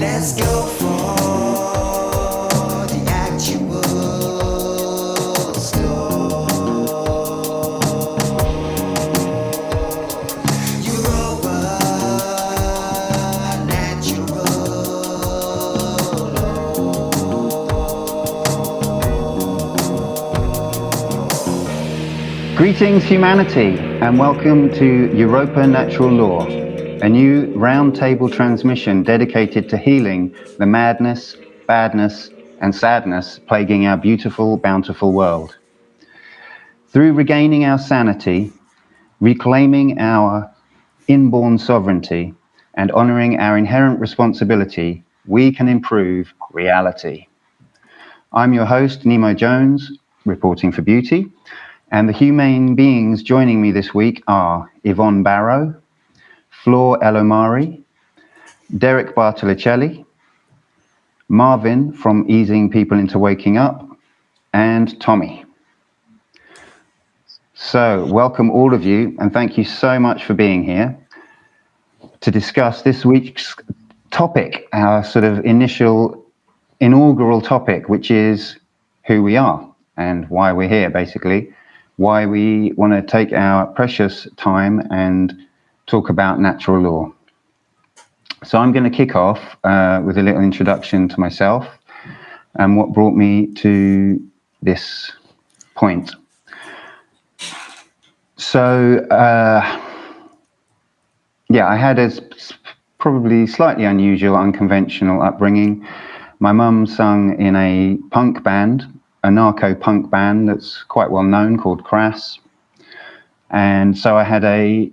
Let's go for the actual store. Europa natural law. Greetings, humanity, and welcome to Europa Natural Law, a new roundtable transmission dedicated to healing the madness, badness, and sadness plaguing our beautiful, bountiful world. Through regaining our sanity, reclaiming our inborn sovereignty, and honoring our inherent responsibility, we can improve reality. I'm your host, Nemo Jones, reporting for Beauty, and the humane beings joining me this week are Ivon Barrow, Flora Elomari, Derek Bartolicelli, Marvin from Easing People into Waking Up, and Tommy. So welcome all of you, and thank you so much for being here to discuss this week's topic, our sort of inaugural topic, which is who we are and why we're here, basically, why we want to take our precious time and talk about natural law. So I'm going to kick off with a little introduction to myself and what brought me to this point. So, I had a probably slightly unusual, unconventional upbringing. My mum sung in a punk band, a narco-punk band that's quite well known called Crass. And so I had a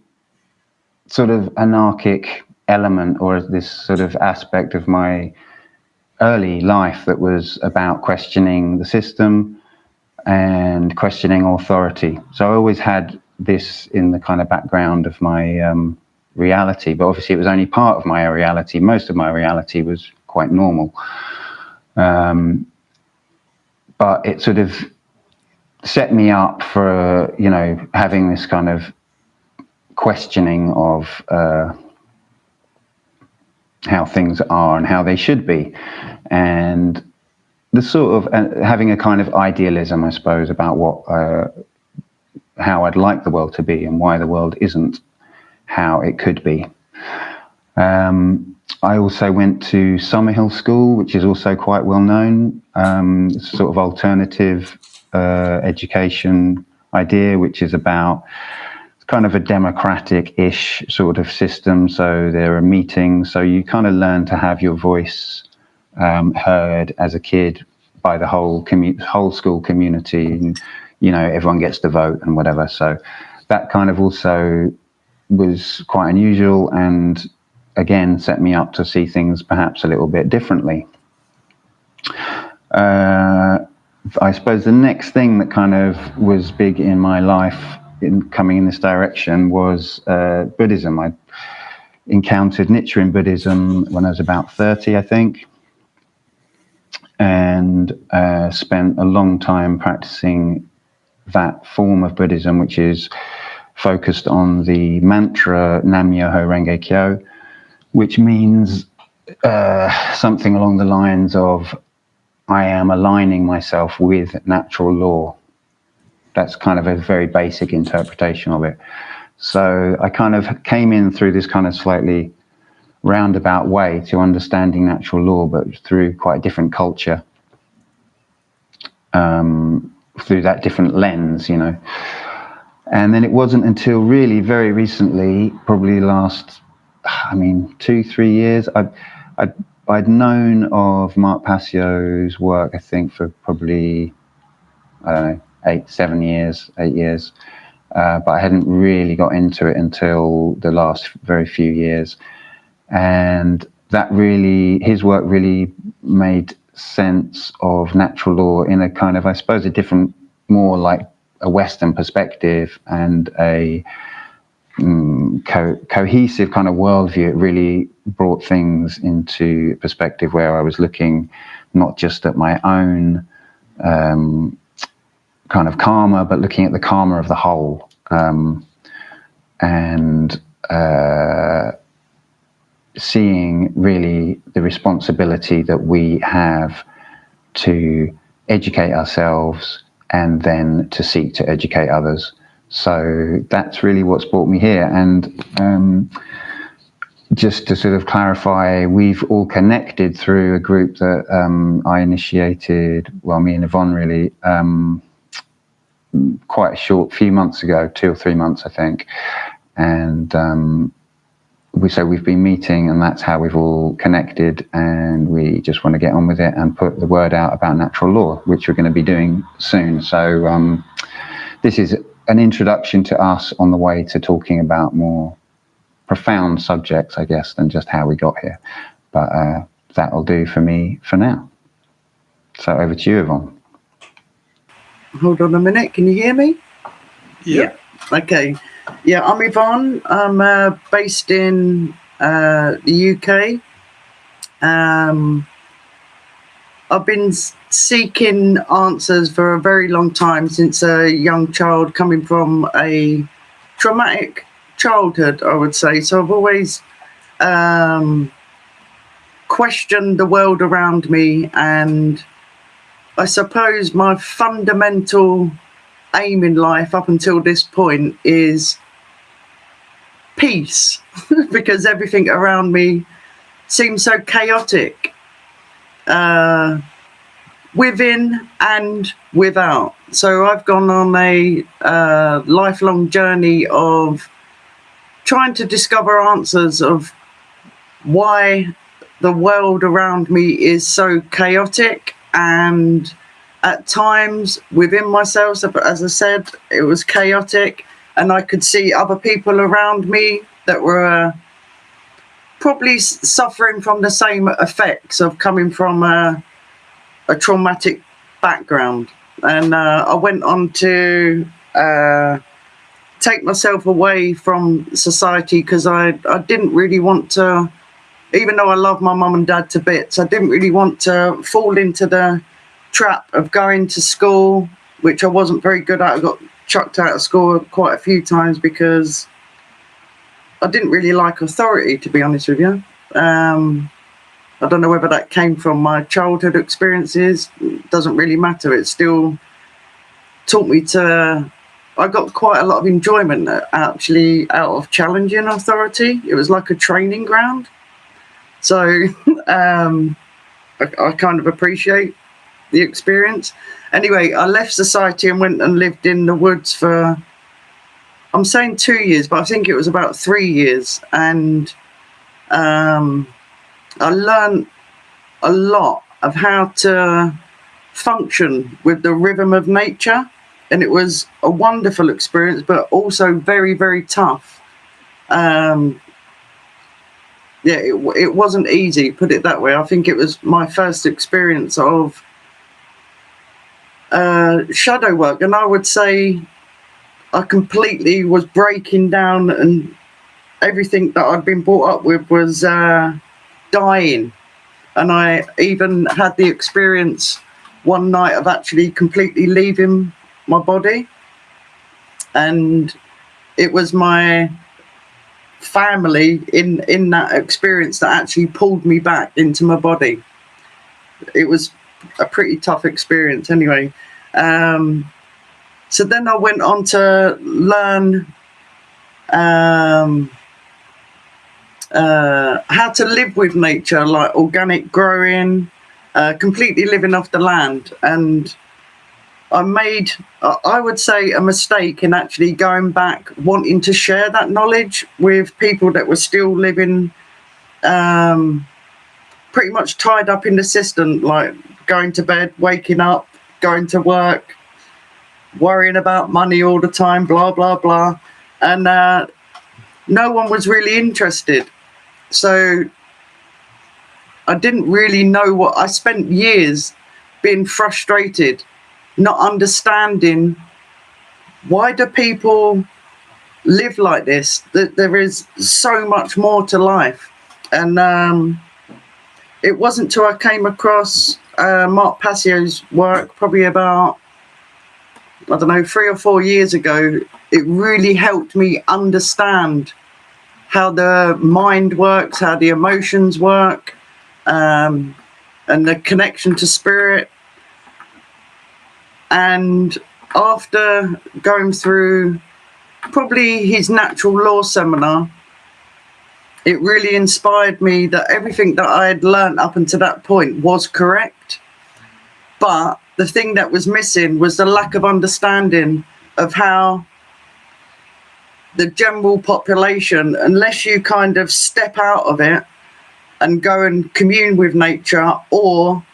sort of anarchic element or this sort of aspect of my early life that was about questioning the system and questioning authority. So I always had this in the kind of background of my reality, but obviously it was only part of my reality. Most of my reality was quite normal. But it sort of set me up for, having this kind of questioning of how things are and how they should be, and the sort of having a kind of idealism, I suppose, about how I'd like the world to be and why the world isn't how it could be. I also went to Summerhill School, which is also quite well known. It's a sort of alternative education idea, which is about kind of a democratic-ish sort of system. So there are meetings, so you kind of learn to have your voice heard as a kid by the whole school community. And, everyone gets to vote and whatever. So that kind of also was quite unusual and again set me up to see things perhaps a little bit differently. I suppose the next thing that kind of was big in my life coming in this direction was Buddhism. I encountered Nichiren Buddhism when I was about 30, I think, and spent a long time practicing that form of Buddhism, which is focused on the mantra Nam Myoho Renge Kyo, which means something along the lines of I am aligning myself with natural law. That's kind of a very basic interpretation of it. So I kind of came in through this kind of slightly roundabout way to understanding natural law, but through quite a different culture, through that different lens, And then it wasn't until really very recently, probably last, 2-3 years, I'd known of Mark Passio's work, I think, for probably, 8 years, but I hadn't really got into it until the last very few years. And his work really made sense of natural law in a kind of, I suppose, a different, more like a Western perspective and a cohesive kind of worldview. It really brought things into perspective where I was looking not just at my own kind of karma, but looking at the karma of the whole, and seeing really the responsibility that we have to educate ourselves and then to seek to educate others. So that's really what's brought me here. And just to sort of clarify, we've all connected through a group that I initiated, well, me and Ivon really, quite a short few months ago, 2 or 3 months, I think. And we've been meeting, and that's how we've all connected, and we just want to get on with it and put the word out about natural law, which we're going to be doing soon. So this is an introduction to us on the way to talking about more profound subjects, I guess, than just how we got here. But that'll do for me for now. So over to you, Ivon. Hold on a minute. Can you hear me? Yeah. Okay. Yeah, I'm Ivon. I'm based in the UK. I've been seeking answers for a very long time, since a young child, coming from a traumatic childhood, I would say. So I've always questioned the world around me, and I suppose my fundamental aim in life up until this point is peace, because everything around me seems so chaotic, within and without. So I've gone on a lifelong journey of trying to discover answers of why the world around me is so chaotic, and at times within myself, as I said, it was chaotic, and I could see other people around me that were probably suffering from the same effects of coming from a traumatic background. And I went on to take myself away from society, because I didn't really want to, even though I love my mum and dad to bits, I didn't really want to fall into the trap of going to school, which I wasn't very good at. I got chucked out of school quite a few times because I didn't really like authority, to be honest with you. I don't know whether that came from my childhood experiences. It doesn't really matter. It still taught me to... I got quite a lot of enjoyment actually out of challenging authority. It was like a training ground. So I kind of appreciate the experience. Anyway, I left society and went and lived in the woods for, I'm saying 2 years, but I think it was about 3 years. And I learned a lot of how to function with the rhythm of nature. And it was a wonderful experience, but also very, very tough. It wasn't easy, put it that way. I think it was my first experience of shadow work, and I would say I completely was breaking down, and everything that I'd been brought up with was dying. And I even had the experience one night of actually completely leaving my body, and it was my family in that experience that actually pulled me back into my body. It was a pretty tough experience anyway. So then I went on to learn how to live with nature, like organic growing, completely living off the land. And I made, I would say, a mistake in actually going back, wanting to share that knowledge with people that were still living pretty much tied up in the system, like going to bed, waking up, going to work, worrying about money all the time, blah, blah, blah. And no one was really interested. So I didn't really know what, I spent years being frustrated, not understanding why do people live like this, that there is so much more to life. And it wasn't till I came across Mark Passio's work, probably about, I don't know, 3 or 4 years ago, it really helped me understand how the mind works, how the emotions work, and the connection to spirit. And after going through probably his natural law seminar, it really inspired me that everything that I had learnt up until that point was correct. But the thing that was missing was the lack of understanding of how the general population, unless you kind of step out of it and go and commune with nature, or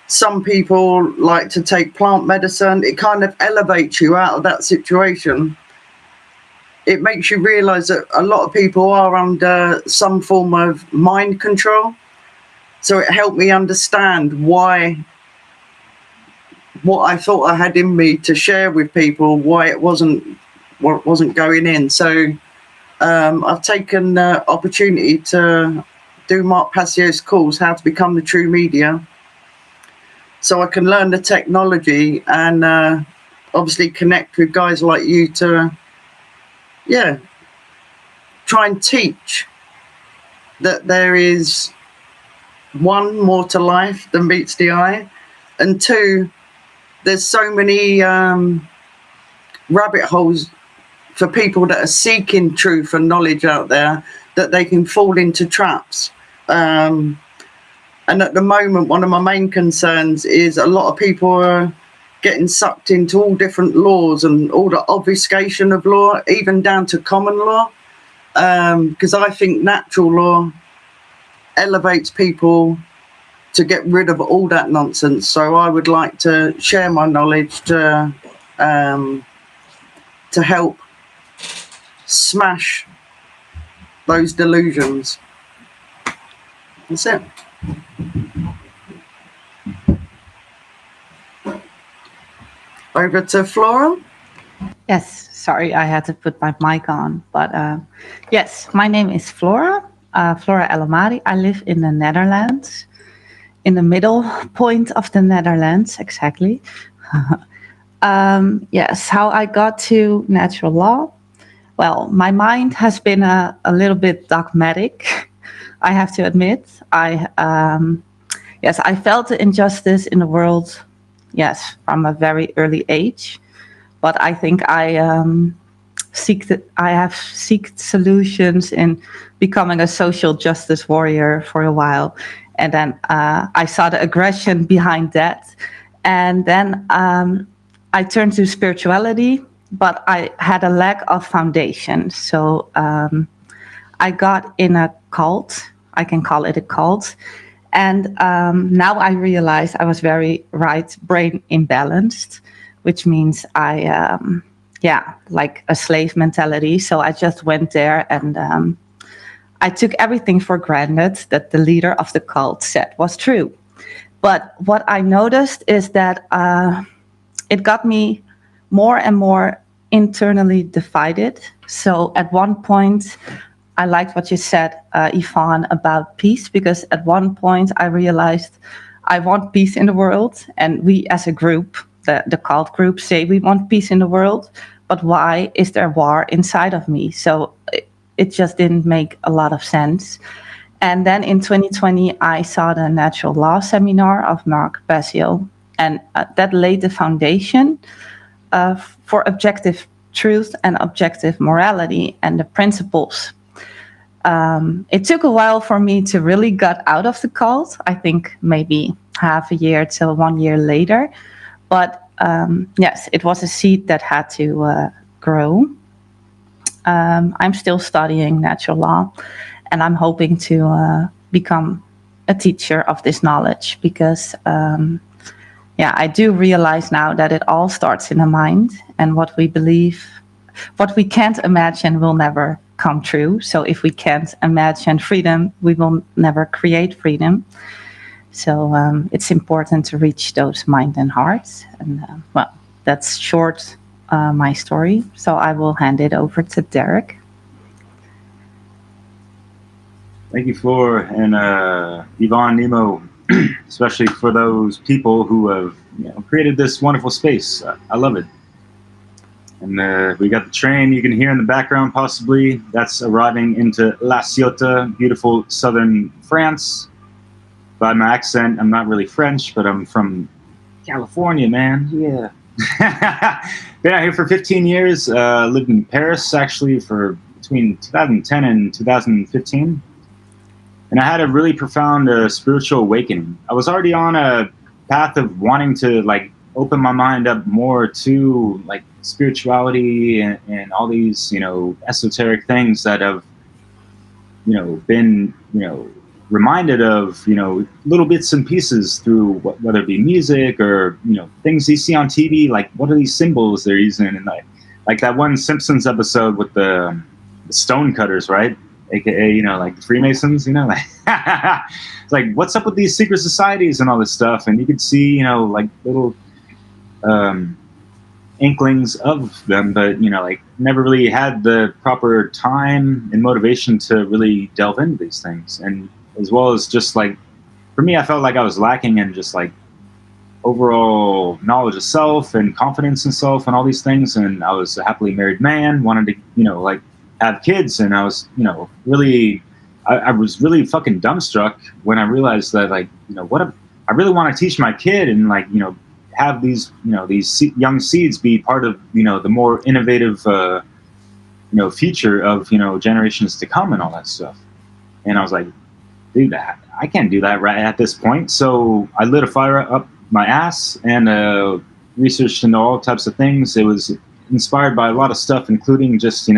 some people like to take plant medicine, it kind of elevates you out of that situation. It makes you realise that a lot of people are under some form of mind control. So it helped me understand why what I thought I had in me to share with people, why it wasn't going in. So I've taken the opportunity to do Mark Passio's course, How to Become the True Media, so I can learn the technology and obviously connect with guys like you to, try and teach that there is, one, more to life than meets the eye, and two, there's so many rabbit holes for people that are seeking truth and knowledge out there that they can fall into traps. And at the moment, one of my main concerns is a lot of people are getting sucked into all different laws and all the obfuscation of law, even down to common law. Because I think natural law elevates people to get rid of all that nonsense. So I would like to share my knowledge to help smash those delusions. That's it. Over to Flora. Yes, sorry, I had to put my mic on. But yes, my name is Flora, Flora Elamari. I live in the Netherlands, in the middle point of the Netherlands, exactly. Yes, how I got to natural law. Well, my mind has been a little bit dogmatic, I have to admit. I felt the injustice in the world, yes, from a very early age. But I think I have sought solutions in becoming a social justice warrior for a while. And then I saw the aggression behind that. And then I turned to spirituality, but I had a lack of foundation. So I got in a cult. I can call it a cult. And now I realized I was very right brain imbalanced, which means I, like a slave mentality. So I just went there and I took everything for granted that the leader of the cult said was true. But what I noticed is that it got me more and more internally divided. So at one point, I liked what you said, Ivon, about peace, because at one point I realized I want peace in the world. And we as a group, the cult group, say we want peace in the world. But why is there war inside of me? So it just didn't make a lot of sense. And then in 2020, I saw the natural law seminar of Mark PASSIO. And that laid the foundation for objective truth and objective morality and the principles. It took a while for me to really get out of the cult. I think maybe half a year till 1 year later. But yes, it was a seed that had to grow. I'm still studying natural law, and I'm hoping to become a teacher of this knowledge because, I do realize now that it all starts in the mind, and what we believe, what we can't imagine will never come true. So if we can't imagine freedom, we will never create freedom. So it's important to reach those mind and hearts. And that's short my story. So I will hand it over to Derek. Thank you, Flora and Ivon, Nemo, especially for those people who have created this wonderful space. I love it. And we got the train you can hear in the background, possibly. That's arriving into La Ciotat, beautiful southern France. By my accent, I'm not really French, but I'm from California, man. Yeah. Been out here for 15 years. Lived in Paris, actually, for between 2010 and 2015. And I had a really profound spiritual awakening. I was already on a path of wanting to, like, open my mind up more to, like, spirituality and all these, esoteric things that have, been, reminded of, little bits and pieces through whether it be music or, things you see on TV, like what are these symbols they're using? And like that one Simpsons episode with the stone cutters, right? AKA, like the Freemasons, like, it's like, what's up with these secret societies and all this stuff? And you could see, like little, inklings of them, but like never really had the proper time and motivation to really delve into these things. And as well as just like, for me, I felt like I was lacking in just like overall knowledge of self and confidence in self and all these things. And I was a happily married man, wanted to, like have kids. And I was, really, I was really fucking dumbstruck when I realized that, like, I really want to teach my kid and, like, have these, these young seeds be part of, the more innovative, future of, generations to come and all that stuff. And I was like, dude, I can't do that right at this point. So I lit a fire up my ass and researched into all types of things. It was inspired by a lot of stuff, including just,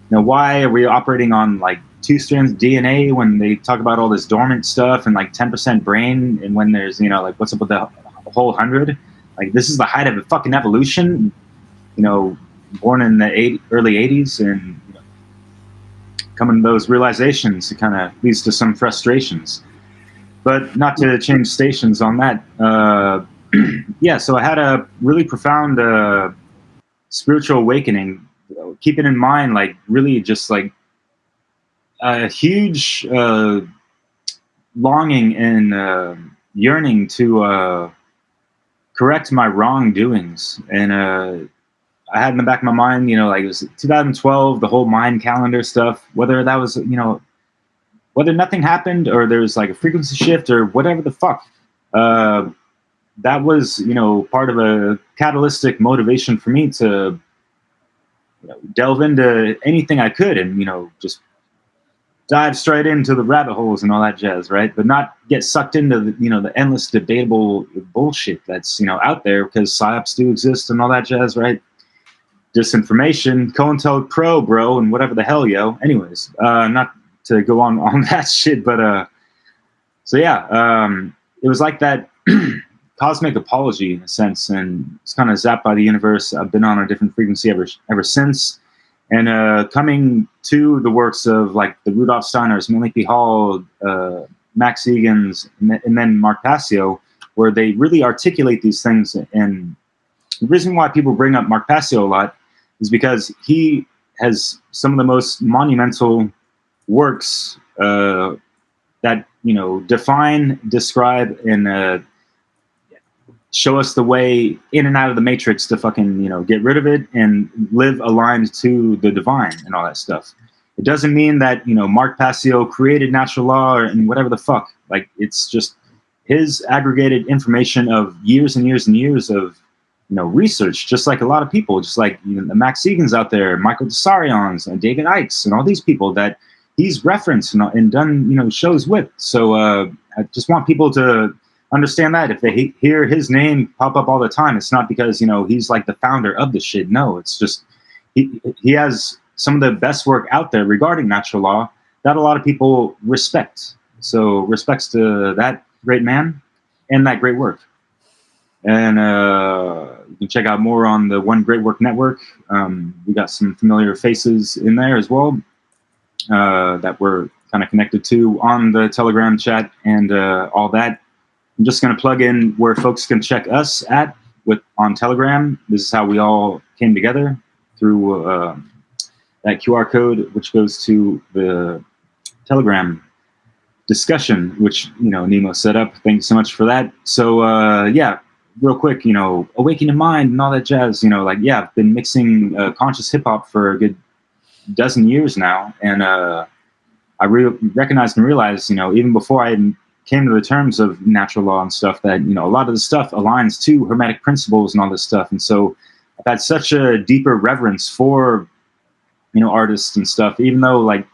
why are we operating on like 2 strands of DNA when they talk about all this dormant stuff and like 10% brain, and when there's, like, what's up with the whole 100? Like, this is the height of the fucking evolution, born in the early 80s, and coming to those realizations, it kind of leads to some frustrations. But not to change stations on that. Yeah, so I had a really profound spiritual awakening, keeping in mind, like, really just like a huge longing and yearning to correct my wrongdoings. And I had in the back of my mind, like, it was 2012, the whole mind calendar stuff, whether that was, whether nothing happened or there was like a frequency shift or whatever the fuck, that was, part of a catalytic motivation for me to, delve into anything I could and, just dive straight into the rabbit holes and all that jazz, right? But not get sucked into the, the endless debatable bullshit that's, out there, because psyops do exist and all that jazz, right? Disinformation, COINTELPRO, bro, and whatever the hell, yo. Anyways, not to go on that shit, but so yeah, it was like that cosmic apology in a sense, and it's kind of zapped by the universe. I've been on a different frequency ever since, and coming to the works of like the Rudolf Steiners, Malik B. Hall, Max Egan's, and then Mark Passio, where they really articulate these things. And the reason why people bring up Mark Passio a lot is because he has some of the most monumental works that, define, describe, and show us the way in and out of the matrix to fucking, get rid of it and live aligned to the divine and all that stuff. It doesn't mean that, Mark Passio created natural law and whatever the fuck. Like, it's just his aggregated information of years and years and years of, research, just like a lot of people, just like, the Max Egans out there, Michael Tsarions, and David Icks, and all these people that he's referenced and done, shows with. So I just want people to understand that if they hear his name pop up all the time, it's not because, he's like the founder of the shit. No, it's just he has some of the best work out there regarding natural law that a lot of people respect. So respects to that great man and that great work. And you can check out more on the One Great Work Network. We got some familiar faces in there as well that we're kind of connected to on the Telegram chat and all that. I'm just going to plug in where folks can check us at on Telegram. This is how we all came together through that QR code, which goes to the Telegram discussion, which, Nemo set up. Thank you so much for that. So, yeah, real quick, you know, awaken your mind and all that jazz. You know, like, yeah, I've been mixing conscious hip hop for a good dozen years now, and I recognized and realized, you know, even before I came to the terms of natural law and stuff, that, you know, a lot of the stuff aligns to Hermetic principles and all this stuff. And so I've had such a deeper reverence for, you know, artists and stuff, even though like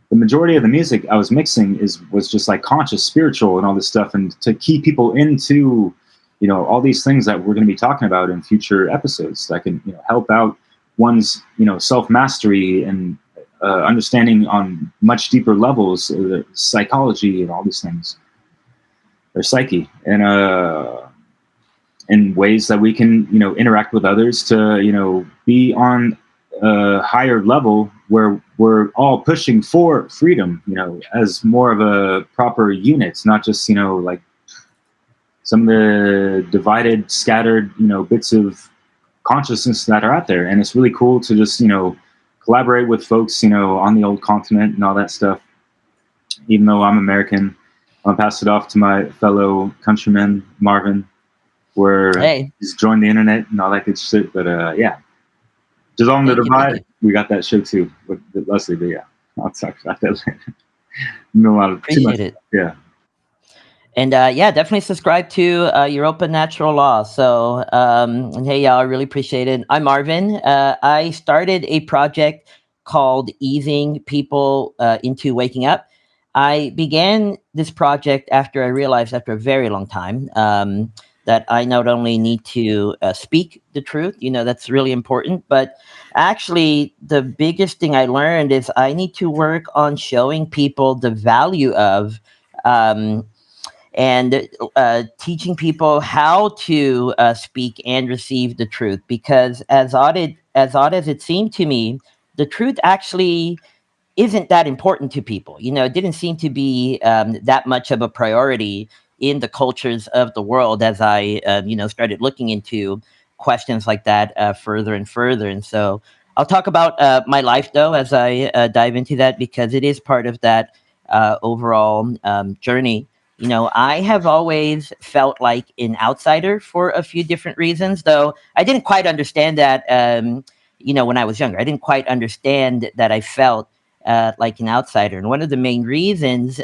the majority of the music I was mixing was just like conscious, spiritual, and all this stuff, and to keep people into, you know, all these things that we're going to be talking about in future episodes that can, you know, help out one's, you know, self mastery and understanding on much deeper levels, the psychology and all these things, their psyche, and in ways that we can, you know, interact with others to, you know, be on a higher level where we're all pushing for freedom, you know, as more of a proper unit, not just, you know, like some of the divided, scattered, you know, bits of consciousness that are out there. And it's really cool to just, you know, collaborate with folks, you know, on the old continent and all that stuff. Even though I'm American, I'll pass it off to my fellow countryman, Marvin, where he's joined the internet and all that good shit. But yeah, just on the divide, we got that show too with Leslie. But yeah, I'll talk about that later. No, a lot of Appreciate it. Yeah. And yeah, definitely subscribe to Europa Natural Law. So, and hey, y'all, I really appreciate it. I'm Marvin. I started a project called Easing People into Waking Up. I began this project after I realized, after a very long time, that I not only need to speak the truth, you know, that's really important, but actually the biggest thing I learned is I need to work on showing people the value of and teaching people how to speak and receive the truth. Because as odd as it seemed to me, the truth actually isn't that important to people. You know, it didn't seem to be that much of a priority in the cultures of the world as I, you know, started looking into questions like that further and further. And so I'll talk about my life, though, as I dive into that, because it is part of that overall journey. You know, I have always felt like an outsider for a few different reasons, though I didn't quite understand that, you know, when I was younger. I didn't quite understand that I felt like an outsider. And one of the main reasons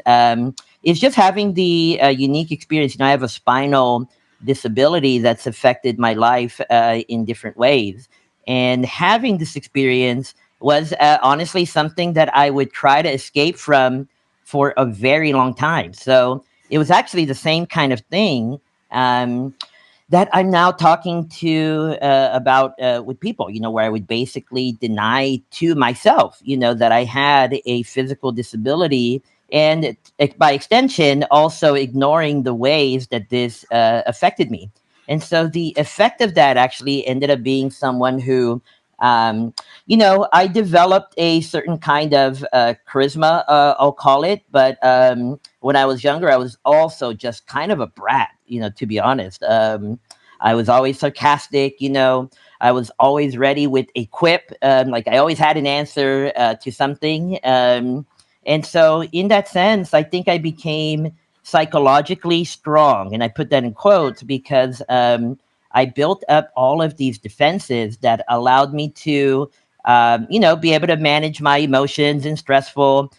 is just having the unique experience. You know, I have a spinal disability that's affected my life in different ways. And having this experience was honestly something that I would try to escape from for a very long time. So it was actually the same kind of thing that I'm now talking to about with people, you know, where I would basically deny to myself, you know, that I had a physical disability, and by extension, also ignoring the ways that this affected me. And so the effect of that actually ended up being someone who, you know, I developed a certain kind of charisma, I'll call it. But when I was younger, I was also just kind of a brat, you know, to be honest. I was always sarcastic, you know. I was always ready with a quip. Like I always had an answer to something. And so, in that sense, I think I became psychologically strong. And I put that in quotes because I built up all of these defenses that allowed me to, you know, be able to manage my emotions in stressful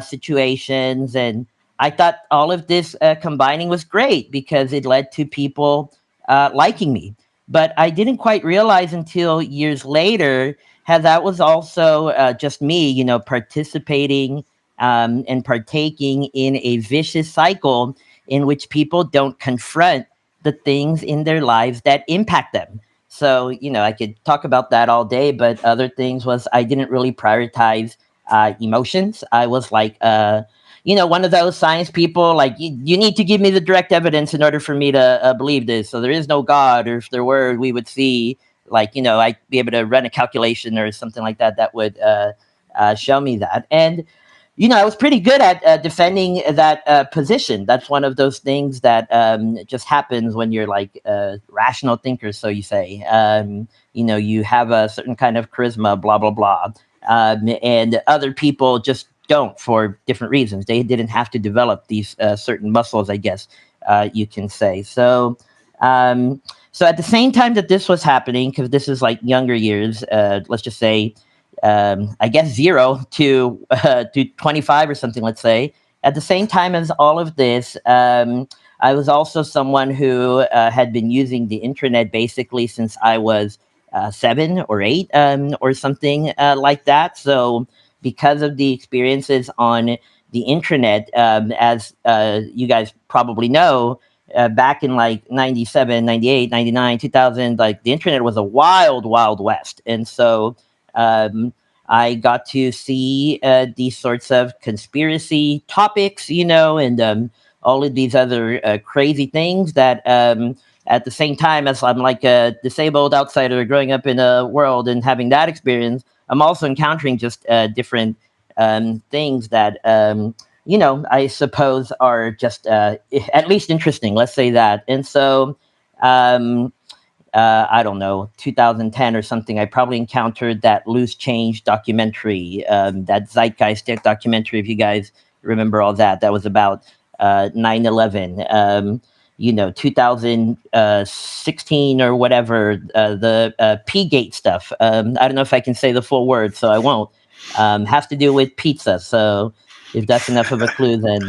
situations. And I thought all of this combining was great because it led to people liking me. But I didn't quite realize until years later how that was also just me, you know, participating and partaking in a vicious cycle in which people don't confront the things in their lives that impact them. So, you know, I could talk about that all day, but other things was I didn't really prioritize emotions. I was like, you know, one of those science people, like, you need to give me the direct evidence in order for me to believe this. So there is no God, or if there were, we would see, like, you know, I'd be able to run a calculation or something like that that would show me that. And you know, I was pretty good at defending that position. That's one of those things that just happens when you're like rational thinkers, so you say. You know, you have a certain kind of charisma, blah, blah, blah. And other people just don't for different reasons. They didn't have to develop these certain muscles, I guess you can say. So So at the same time that this was happening, because this is like younger years, let's just say, I guess 0 to 25 or something, let's say. At the same time as all of this, I was also someone who had been using the internet basically since I was 7 or 8 or something like that. So because of the experiences on the internet, as you guys probably know, back in like 97, 98, 99, 2000, like the internet was a wild, wild west. And so um, I got to see these sorts of conspiracy topics, and all of these other crazy things that at the same time as I'm like a disabled outsider growing up in a world and having that experience, I'm also encountering just different things that I suppose are just at least interesting. Let's say that. And so, um, I don't know, 2010 or something, I probably encountered that Loose Change documentary, that Zeitgeist documentary, if you guys remember all that. That was about 9/11. 2016 or whatever, the P-Gate stuff. I don't know if I can say the full word, so I won't. Has to do with pizza. So if that's enough of a clue, then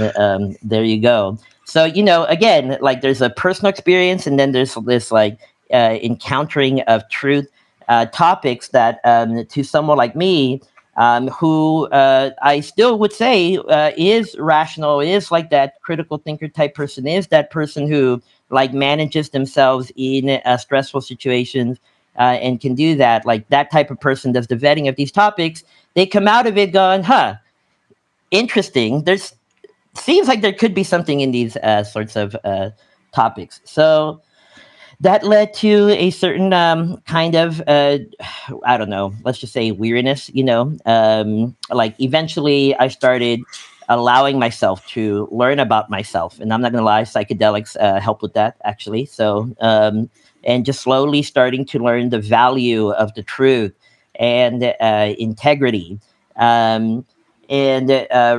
there you go. So, again, like there's a personal experience, and then there's this like encountering of truth topics that to someone like me, who I still would say is rational, is like that critical thinker type person, is that person who like manages themselves in stressful situations and can do that. Like that type of person does the vetting of these topics. They come out of it going, huh, interesting. There's seems like there could be something in these sorts of topics. So that led to a certain kind of I don't know, let's just say weariness. Like eventually I started allowing myself to learn about myself, and I'm not gonna lie, psychedelics help with that actually. So and just slowly starting to learn the value of the truth and integrity. um, and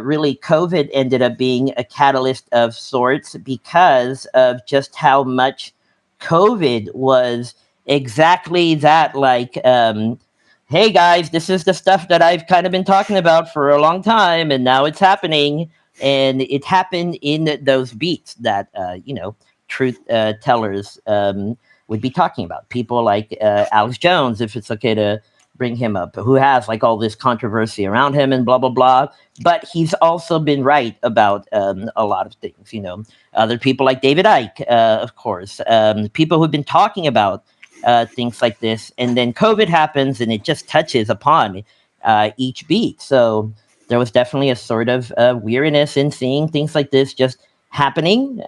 really COVID ended up being a catalyst of sorts because of just how much COVID was exactly that. Like, hey guys, this is the stuff that I've kind of been talking about for a long time, and now it's happening. And it happened in those beats that, truth tellers would be talking about. People like Alex Jones, if it's okay to bring him up, who has like all this controversy around him and blah, blah, blah. But he's also been right about a lot of things, other people like David Icke, of course, people who've been talking about things like this. And then COVID happens and it just touches upon each beat. So there was definitely a sort of weariness in seeing things like this just happening.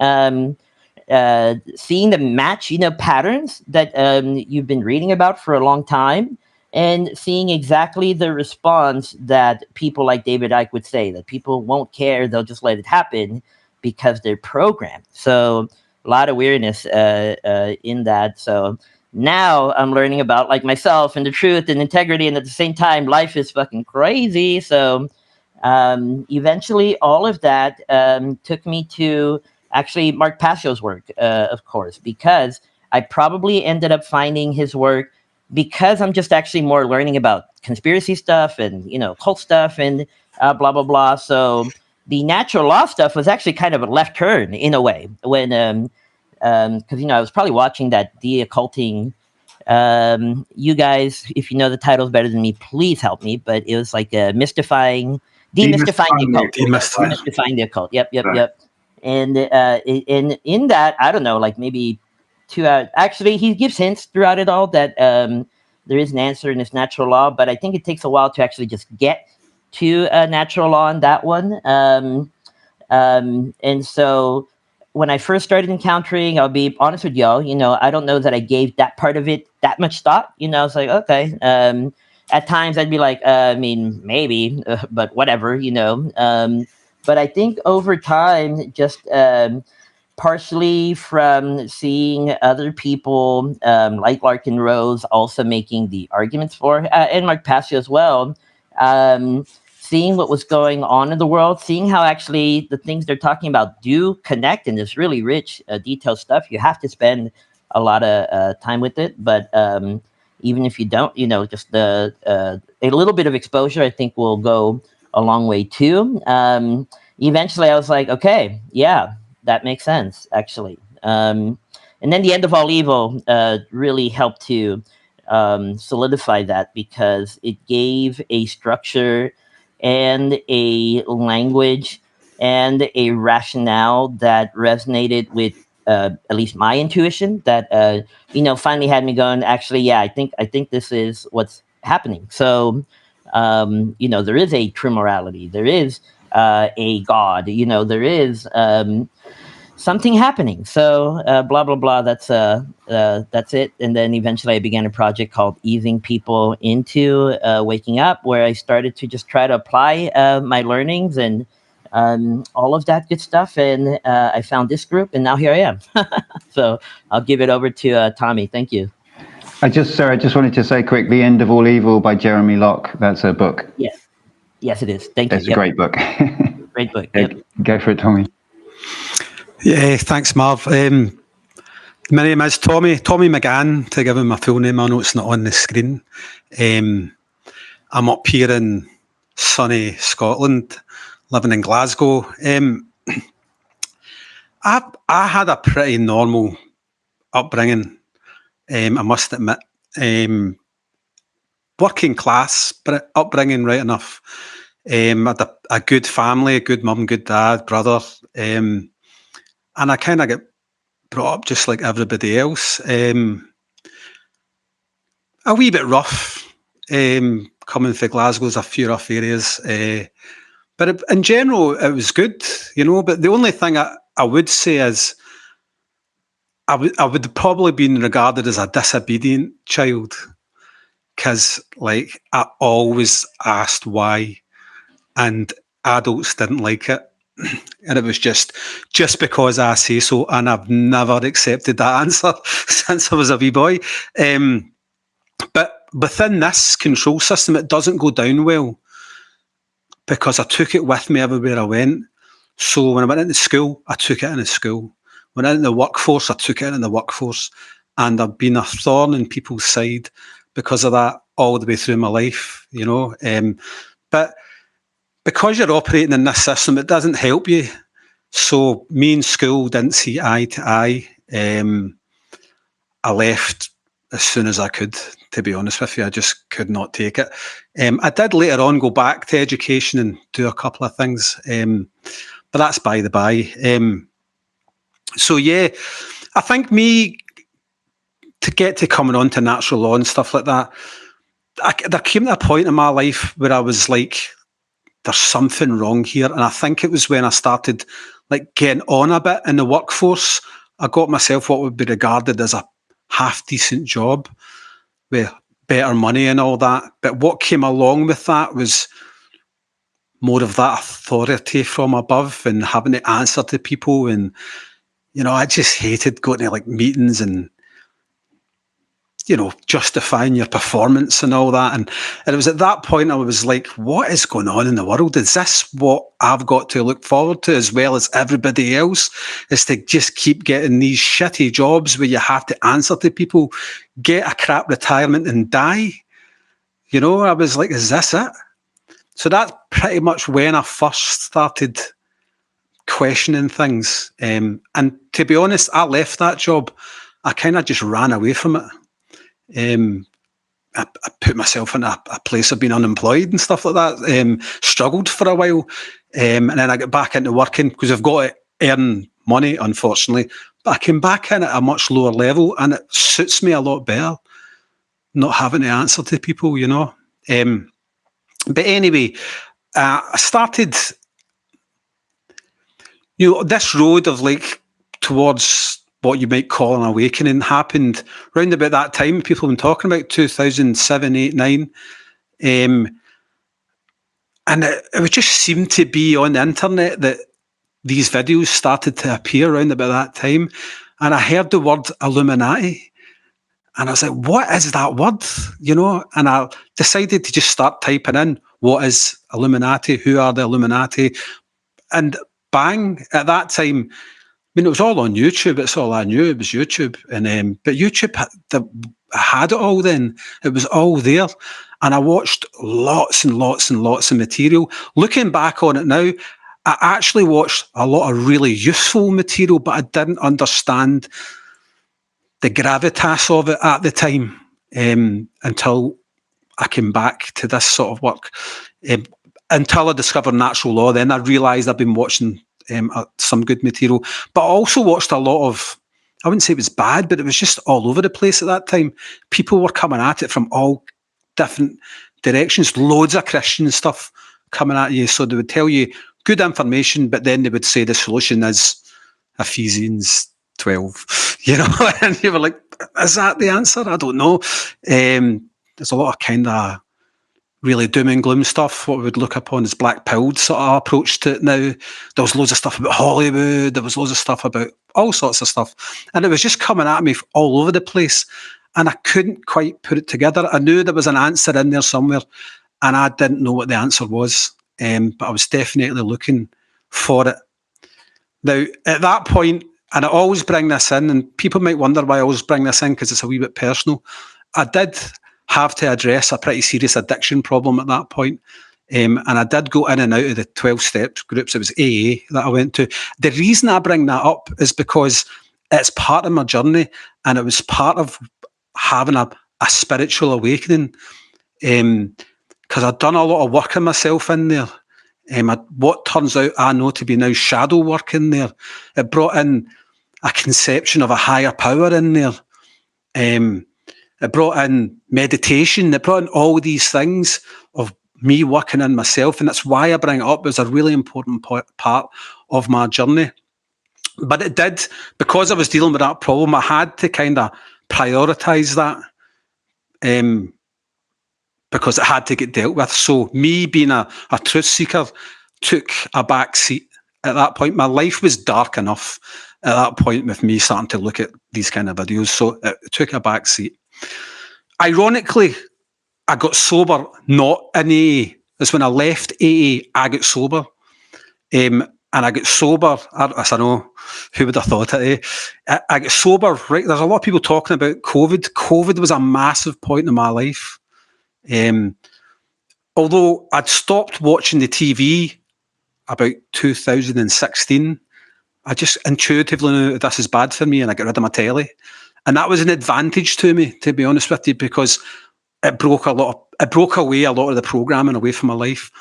Seeing the match, patterns that you've been reading about for a long time, and seeing exactly the response that people like David Icke would say, that people won't care, they'll just let it happen because they're programmed. So a lot of weirdness in that. So now I'm learning about like myself and the truth and integrity, and at the same time, life is fucking crazy. So eventually, all of that took me to actually Mark Passio's work, of course, because I probably ended up finding his work because I'm just actually more learning about conspiracy stuff and cult stuff and blah blah blah. So the natural law stuff was actually kind of a left turn in a way when because I was probably watching that de-occulting. You guys, if you know the titles better than me, please help me. But it was like demystifying the occult. Demystifying the occult. Yep, yep, Right. yep. And in that, I don't know, like maybe 2 hours. Actually, he gives hints throughout it all that there is an answer in this natural law, but I think it takes a while to actually just get to a natural law in that one. And so when I first started encountering, I'll be honest with y'all, I don't know that I gave that part of it that much thought. I was like, okay. At times I'd be like, I mean, maybe, but whatever, but I think over time, just partially from seeing other people like Larkin Rose also making the arguments for, and Mark Passio as well, seeing what was going on in the world, seeing how actually the things they're talking about do connect in this really rich, detailed stuff. You have to spend lot of time with it. But even if you don't, just a little bit of exposure, I think will go a long way too. Eventually, I was like, okay, yeah, that makes sense, actually. And then the End of All Evil really helped to solidify that, because it gave a structure and a language and a rationale that resonated with at least my intuition, that finally had me going, actually, yeah, I think this is what's happening. So there is a true morality, there is a God, there is something happening. So blah blah blah. That's it. And then eventually, I began a project called Easing People into Waking Up, where I started to just try to apply my learnings and all of that good stuff. And I found this group, and now here I am. So I'll give it over to Tommy. Thank you. I just wanted to say quick, The End of All Evil by Jeremy Locke. That's a book. Yes, it is. Thank you. It's a great book. Great book. Yeah, go for it, Tommy. Yeah, thanks, Marv. My name is Tommy McGann, to give him my full name. I know it's not on the screen. I'm up here in sunny Scotland, living in Glasgow. I had a pretty normal upbringing, I must admit. Working class, but upbringing, right enough. I had a good family, a good mum, good dad, brother. And I kind of get brought up just like everybody else. A wee bit rough. Coming from Glasgow, there's a few rough areas. But in general, it was good, But the only thing I would say is I would probably been regarded as a disobedient child, because I always asked why, and adults didn't like it. And it was just because I say so, and I've never accepted that answer since I was a wee boy. But within this control system, it doesn't go down well, because I took it with me everywhere I went. So when I went into school, I took it into school. When I went into the workforce, I took it into the workforce. And I've been a thorn in people's side because of that all the way through my life, But because you're operating in this system, it doesn't help you. So me in school didn't see eye to eye. I left as soon as I could, to be honest with you. I just could not take it. I did later on go back to education and do a couple of things, but that's by the by. So yeah, I think to get to coming on to natural law and stuff like that, there came to a point in my life where I was like, there's something wrong here. And I think it was when I started getting on a bit in the workforce. I got myself what would be regarded as a half decent job with better money and all that. But what came along with that was more of that authority from above and having to answer to people. And, I just hated going to meetings and, justifying your performance and all that. And it was at that point I was like, what is going on in the world? Is this what I've got to look forward to as well as everybody else? Is to just keep getting these shitty jobs where you have to answer to people, get a crap retirement and die? I was like, is this it? So that's pretty much when I first started questioning things. And to be honest, I left that job. I kind of just ran away from it. I put myself in a place of being unemployed and stuff like that. Struggled for a while, and then I got back into working because I've got to earn money, unfortunately. But I came back in at a much lower level, and it suits me a lot better not having to answer to people, But anyway, I started, this road of towards what you might call an awakening happened round about that time. People have been talking about 2007, 8, 9. And it just seemed to be on the internet that these videos started to appear around about that time. And I heard the word Illuminati. And I was like, what is that word? And I decided to just start typing in, what is Illuminati? Who are the Illuminati? And bang, at that time, mean, it was all on YouTube. It's all I knew. It was YouTube, and but YouTube had it all. Then it was all there, and I watched lots and lots and lots of material. Looking back on it now, I actually watched a lot of really useful material, but I didn't understand the gravitas of it at the time until I came back to this sort of work. Until I discovered natural law, then I realised I've been watching some good material, but I also watched a lot of, I wouldn't say it was bad, but it was just all over the place at that time. People were coming at it from all different directions, loads of Christian stuff coming at you. So they would tell you good information, but then they would say the solution is Ephesians 12, and you were like, is that the answer? I don't know. There's a lot of kind of really doom and gloom stuff, what we would look upon as black pilled sort of approach to it now. There was loads of stuff about Hollywood, there was loads of stuff about all sorts of stuff. And it was just coming at me all over the place. And I couldn't quite put it together. I knew there was an answer in there somewhere, and I didn't know what the answer was. But I was definitely looking for it. Now, at that point, and I always bring this in, and people might wonder why I always bring this in, because it's a wee bit personal. I did have to address a pretty serious addiction problem at that point. And I did go in and out of the 12-step groups. It was AA that I went to. The reason I bring that up is because it's part of my journey, and it was part of having a spiritual awakening. Because I'd done a lot of work on myself in there. What turns out I know to be now shadow work in there. It brought in a conception of a higher power in there. It brought in meditation. It brought in all these things of me working in myself. And that's why I bring it up. It was a really important part of my journey. But it did, because I was dealing with that problem, I had to kind of prioritise that because it had to get dealt with. So me being a truth seeker took a back seat at that point. My life was dark enough at that point with me starting to look at these kind of videos. So it took a back seat. Ironically, I got sober not in AA. That's when I left AA, I got sober. And I got sober, I don't know, who would have thought it, I got sober, right? There's a lot of people talking about COVID. COVID was a massive point in my life. Although I'd stopped watching the TV about 2016, I just intuitively knew this is bad for me, and I got rid of my telly. And that was an advantage to me, to be honest with you, because it broke away a lot of the programming away from my life.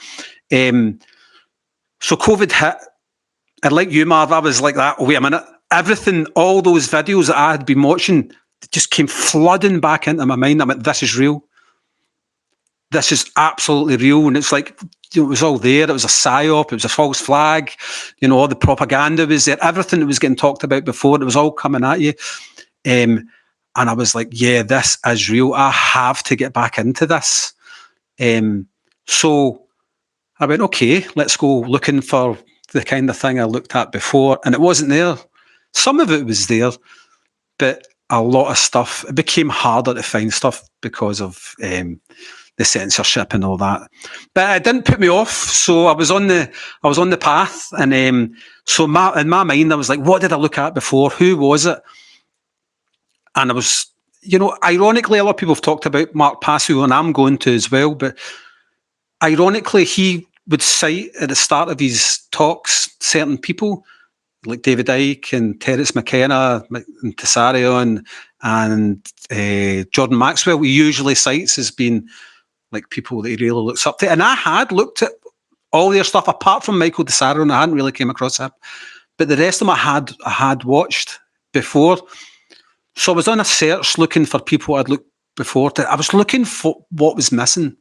So COVID hit, and like you, Marv, I was like that. Wait a minute, everything, all those videos that I had been watching just came flooding back into my mind. I went, this is real. This is absolutely real. And it's like, it was all there. It was a psyop. It was a false flag. All the propaganda was there. Everything that was getting talked about before, it was all coming at you. And I was like, yeah, this is real. I have to get back into this. So I went, okay, let's go looking for the kind of thing I looked at before. And it wasn't there. Some of it was there, but a lot of stuff, it became harder to find stuff because of the censorship and all that. But it didn't put me off. So I was on the path. And so in my mind, I was like, what did I look at before? Who was it? And I was, ironically, a lot of people have talked about Mark Passio, and I'm going to as well. But ironically, he would cite at the start of his talks certain people like David Icke and Terence McKenna and Tessarion and Jordan Maxwell. He usually cites as being like people that he really looks up to. And I had looked at all their stuff apart from Michael Tessarion. I hadn't really came across him, but the rest of them I had watched before. So I was on a search looking for people I'd looked before. I was looking for what was missing.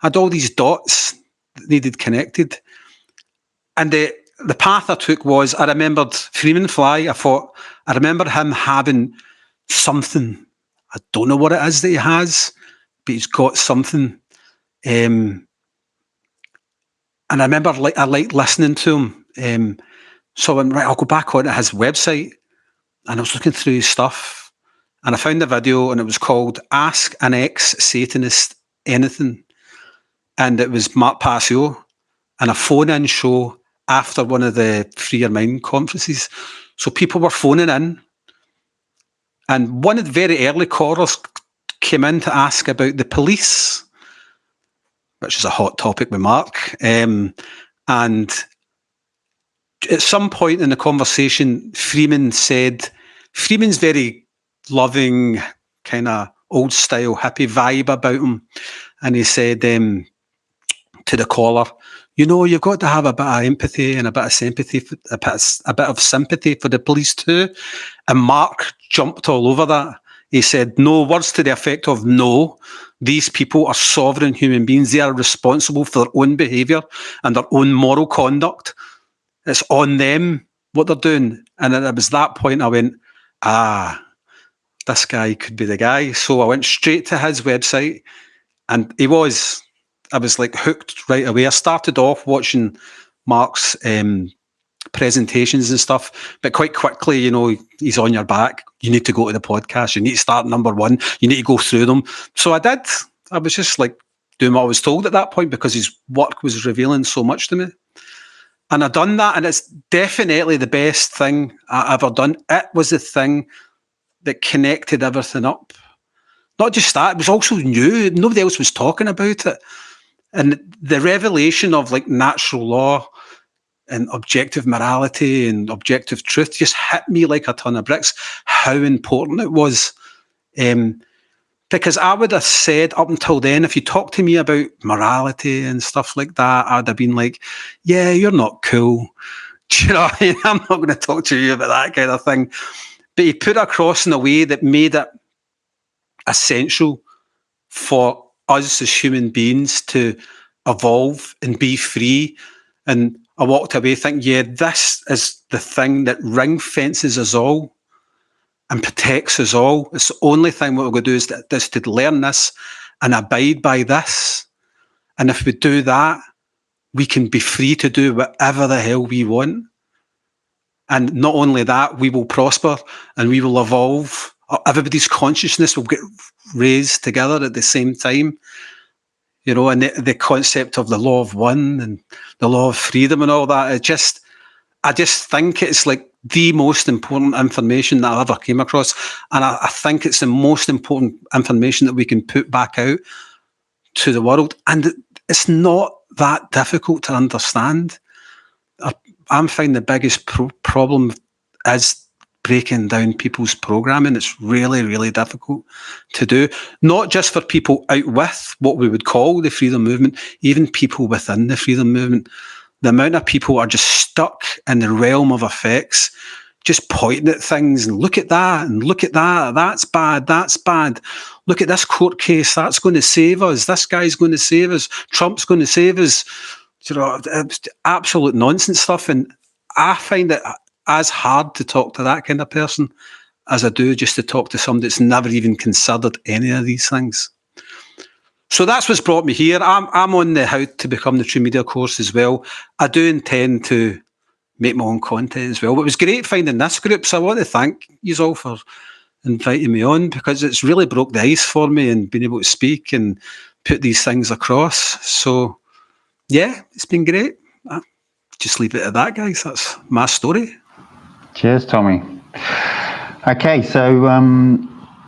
I had all these dots that needed connected. And the path I took was, I remembered Freeman Fly. I remember him having something. I don't know what it is that he has, but he's got something. And I remember I liked listening to him. So I went, right, I'll go back onto his website. And I was looking through his stuff, and I found a video, and it was called Ask an Ex-Satanist Anything. And it was Mark Passio and a phone-in show after one of the Free Your Mind conferences. So people were phoning in, and one of the very early callers came in to ask about the police, which is a hot topic with Mark. And at some point in the conversation, Freeman's very loving, kind of old style hippie vibe about him. And he said to the caller, you know, you've got to have a bit of empathy and a bit of sympathy, a bit of sympathy for the police too. And Mark jumped all over that. He said, no, words to the effect of, no, these people are sovereign human beings. They are responsible for their own behaviour and their own moral conduct. It's on them what they're doing. And it was that point I went, this guy could be the guy. So I went straight to his website, and I was like hooked right away. I started off watching Mark's presentations and stuff, but quite quickly, you know, he's on your back. You need to go to the podcast. You need to start number one. You need to go through them. So I did. I was just like doing what I was told at that point because his work was revealing so much to me. And I done that, and it's definitely the best thing I ever done. It was the thing that connected everything up. Not just that, it was also new. Nobody else was talking about it. And the revelation of like natural law and objective morality and objective truth just hit me like a ton of bricks, how important it was. Because I would have said up until then, if you talk to me about morality and stuff like that, I'd have been like, yeah, you're not cool. Do you know what I mean? I'm not going to talk to you about that kind of thing. But he put it across in a way that made it essential for us as human beings to evolve and be free. And I walked away thinking, yeah, this is the thing that ring fences us all and protects us all. It's the only thing what we're going to do is to learn this and abide by this. And if we do that, we can be free to do whatever the hell we want. And not only that, we will prosper and we will evolve. Everybody's consciousness will get raised together at the same time. You know, and the concept of the law of one and the law of freedom and all that, I just think it's like the most important information that I ever came across. And I think it's the most important information that we can put back out to the world. And it's not that difficult to understand. I'm finding the biggest problem is breaking down people's programming. It's really, really difficult to do. Not just for people out with what we would call the freedom movement, even people within the freedom movement. The amount of people are just stuck in the realm of effects, just pointing at things and look at that and look at that. That's bad. That's bad. Look at this court case. That's going to save us. This guy's going to save us. Trump's going to save us. You know, it's absolute nonsense stuff. And I find it as hard to talk to that kind of person as I do just to talk to somebody that's never even considered any of these things. So that's what's brought me here. I'm on the How to Become the True Media course as well. I do intend to make my own content as well. But it was great finding this group, so I want to thank you all for inviting me on, because it's really broke the ice for me and being able to speak and put these things across. So yeah, it's been great. I'll just leave it at that, guys. That's my story. Cheers, Tommy. Okay, so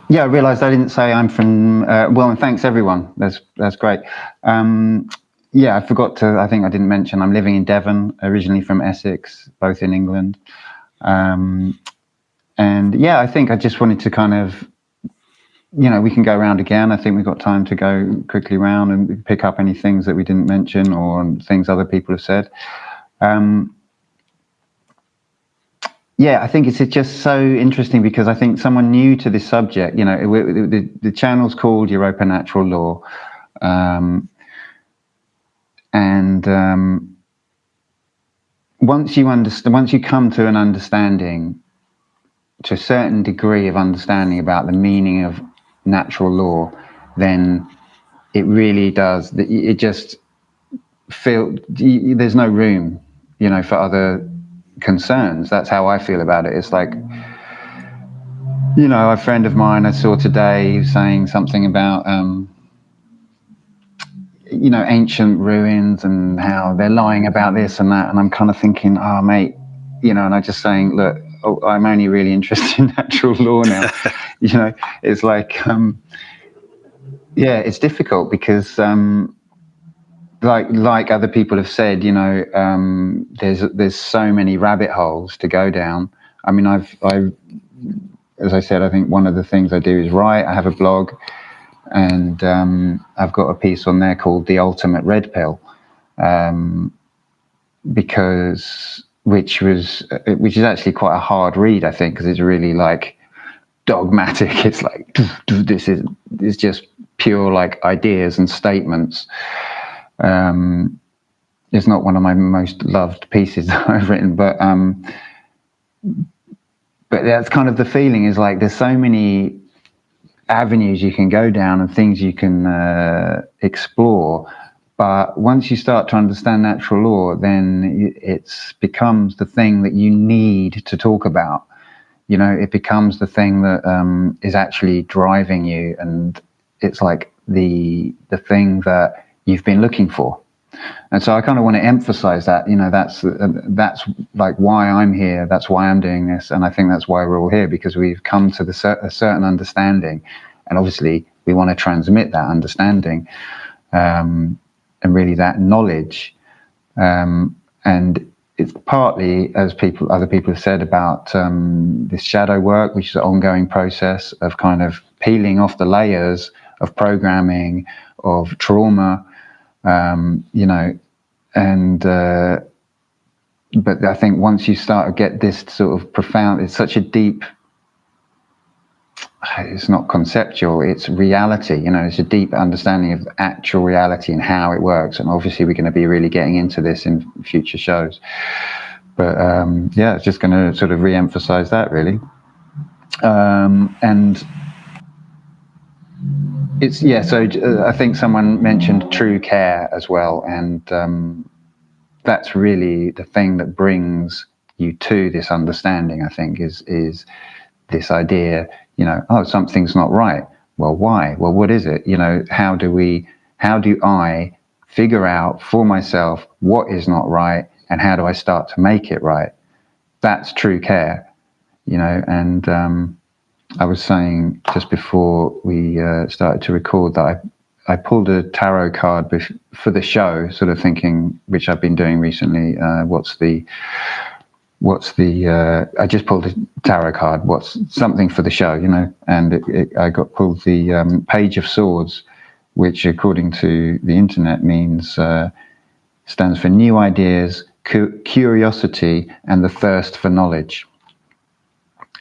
yeah, I realised I didn't say I'm from. Well, and thanks everyone. That's great. Yeah, I forgot to. I think I didn't mention I'm living in Devon, originally from Essex, both in England. And yeah, I think I just wanted to kind of, you know, we can go around again. I think we've got time to go quickly round and pick up any things that we didn't mention or things other people have said. Yeah, I think it's just so interesting because I think someone new to this subject, you know, the channel's called Europa Natural Law. Once you come to an understanding, to a certain degree of understanding about the meaning of natural law, then it really does. It just there's no room, you know, for other concerns. That's how I feel about it. It's like, you know, a friend of mine I saw today saying something about, you know, ancient ruins and how they're lying about this and that. And I'm kind of thinking, oh, mate, you know, and I'm just saying, look, oh, I'm only really interested in natural law now. It's like, it's difficult because, like other people have said, there's so many rabbit holes to go down. I mean, I've as I said, I think one of the things I do is write. I have a blog, and I've got a piece on there called "The Ultimate Red Pill," which is actually quite a hard read, I think, because it's really like dogmatic. It's like it's just pure like ideas and statements. It's not one of my most loved pieces that I've written, but that's kind of the feeling, is like there's so many avenues you can go down and things you can explore. But once you start to understand natural law, then it becomes the thing that you need to talk about. It becomes the thing that is actually driving you, and it's like the thing that you've been looking for. And so I kind of want to emphasize that, that's like why I'm here. That's why I'm doing this. And I think that's why we're all here, because we've come to a certain understanding. And obviously we want to transmit that understanding, and really that knowledge. And it's partly, as other people have said, about this shadow work, which is an ongoing process of kind of peeling off the layers of programming, of trauma, but I think once you start to get this sort of profound, it's such a deep, it's not conceptual, it's reality, it's a deep understanding of actual reality and how it works. And obviously we're going to be really getting into this in future shows. But it's just going to sort of re-emphasize that, really. And it's, so I think someone mentioned true care as well. And that's really the thing that brings you to this understanding, I think, is this idea, something's not right. Well, why? Well, what is it? How do I figure out for myself what is not right, and how do I start to make it right? That's true care, and I was saying just before we started to record that I pulled a tarot card for the show, sort of thinking, which I've been doing recently, I just pulled a tarot card, what's something for the show, and I got pulled the Page of Swords, which according to the internet stands for new ideas, curiosity, and the thirst for knowledge.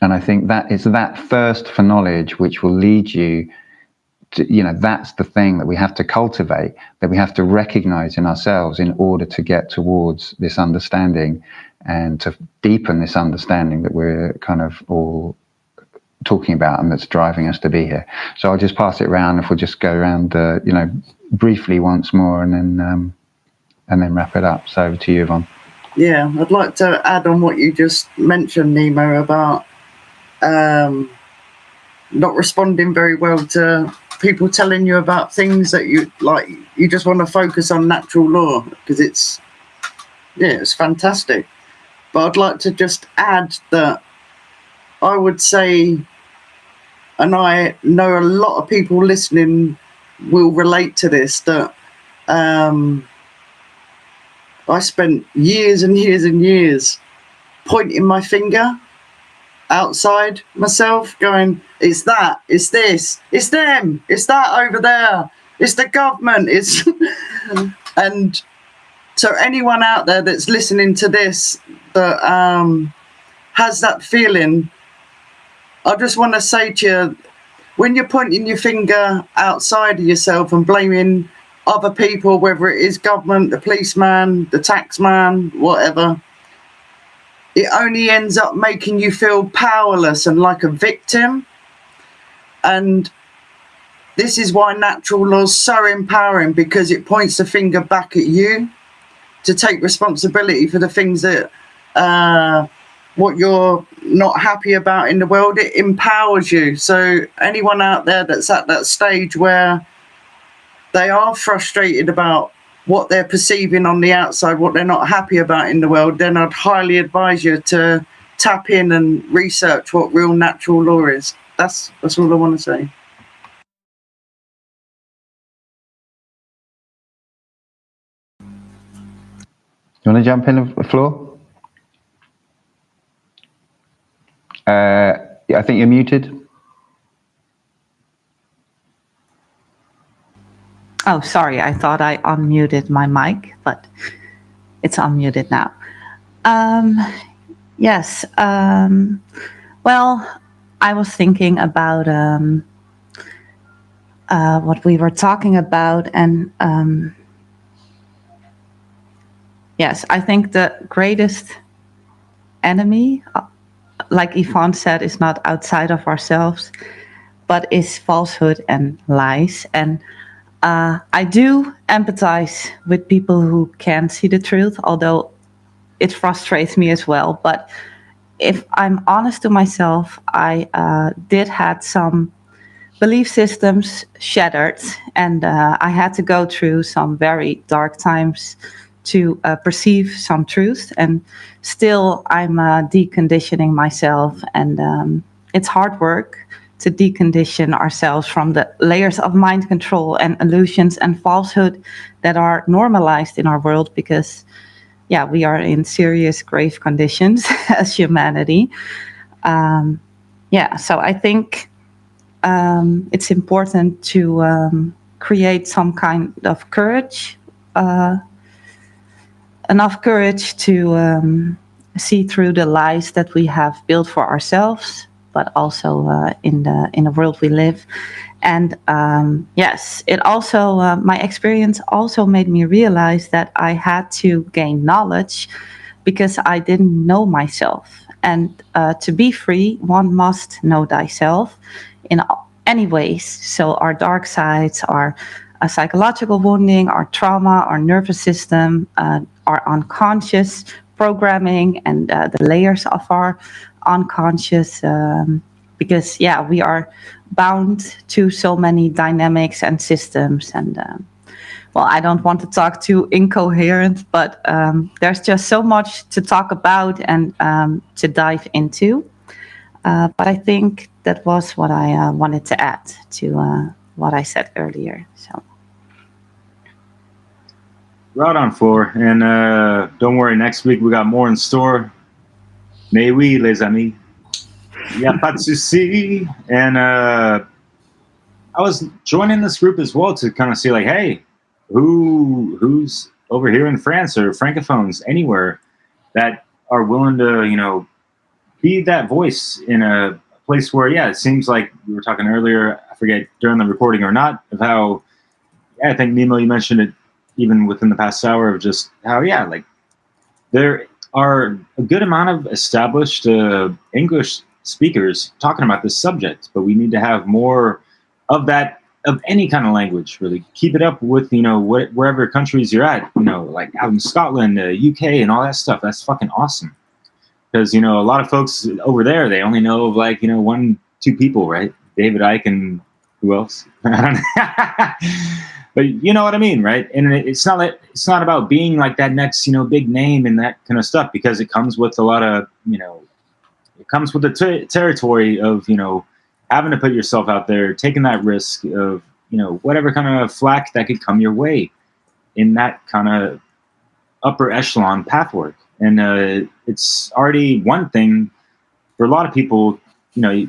And I think that it's that thirst for knowledge which will lead you to, that's the thing that we have to cultivate, that we have to recognize in ourselves in order to get towards this understanding and to deepen this understanding that we're kind of all talking about and that's driving us to be here. So I'll just pass it around. If we'll just go around, briefly once more and then wrap it up. So over to you, Ivon. Yeah, I'd like to add on what you just mentioned, Nemo, about not responding very well to people telling you about things that you just want to focus on natural law because it's fantastic. But I'd like to just add that I would say, and I know a lot of people listening will relate to this, that I spent years and years and years pointing my finger outside myself, going, it's that, it's this, it's them, it's that over there, it's the government, it's and so anyone out there that's listening to this that has that feeling, I just want to say to you, when you're pointing your finger outside of yourself and blaming other people, whether it is government, the policeman, the taxman, whatever, it only ends up making you feel powerless and like a victim. And this is why natural law is so empowering, because it points the finger back at you to take responsibility for the things that what you're not happy about in the world. It empowers you. So anyone out there that's at that stage where they are frustrated about what they're perceiving on the outside, what they're not happy about in the world, then I'd highly advise you to tap in and research what real natural law is. That's all I want to say. You want to jump in, Flora? I think you're muted. Oh, sorry. I thought I unmuted my mic, but it's unmuted now. Yes. Well, I was thinking about what we were talking about, and yes, I think the greatest enemy, like Ivon said, is not outside of ourselves, but is falsehood and lies. And I do empathize with people who can't see the truth, although it frustrates me as well. But if I'm honest to myself, I did had some belief systems shattered, and I had to go through some very dark times to perceive some truth. And still, I'm deconditioning myself, and it's hard work to decondition ourselves from the layers of mind control and illusions and falsehood that are normalized in our world, because yeah, we are in serious grave conditions as humanity. Yeah, so I think it's important to create some kind of courage, enough courage to see through the lies that we have built for ourselves, but also in the world we live. And yes, it also my experience also made me realize that I had to gain knowledge because I didn't know myself. And to be free, one must know thyself in any ways. So our dark sides, our psychological wounding, our trauma, our nervous system, our unconscious programming, and the layers of our unconscious, because yeah, we are bound to so many dynamics and systems. And well, I don't want to talk too incoherent, but there's just so much to talk about and to dive into. But I think that was what I wanted to add to what I said earlier. So. Right on, Flora. And don't worry, next week we got more in store. Mais oui, les amis. Yeah, pas de souci. And I was joining this group as well to kind of see, like, hey, who's over here in France or francophones anywhere that are willing to, you know, be that voice in a place where, yeah, it seems like we were talking earlier, I forget during the recording or not, of how, yeah, I think Nemo, you mentioned it even within the past hour, of just how, yeah, like there are a good amount of established English speakers talking about this subject, but we need to have more of that, of any kind of language, really. Keep it up with, you know, wherever countries you're at, you know, like out in Scotland, UK, and all that stuff. That's fucking awesome. Because, you know, a lot of folks over there, they only know of, like, you know, 1-2 people, right? David Icke and who else? But you know what I mean, right? And it's not about being like that next, you know, big name and that kind of stuff, because it comes with a lot of, you know, it comes with the territory of, you know, having to put yourself out there, taking that risk of, you know, whatever kind of flack that could come your way in that kind of upper echelon pathwork. And it's already one thing for a lot of people, you know,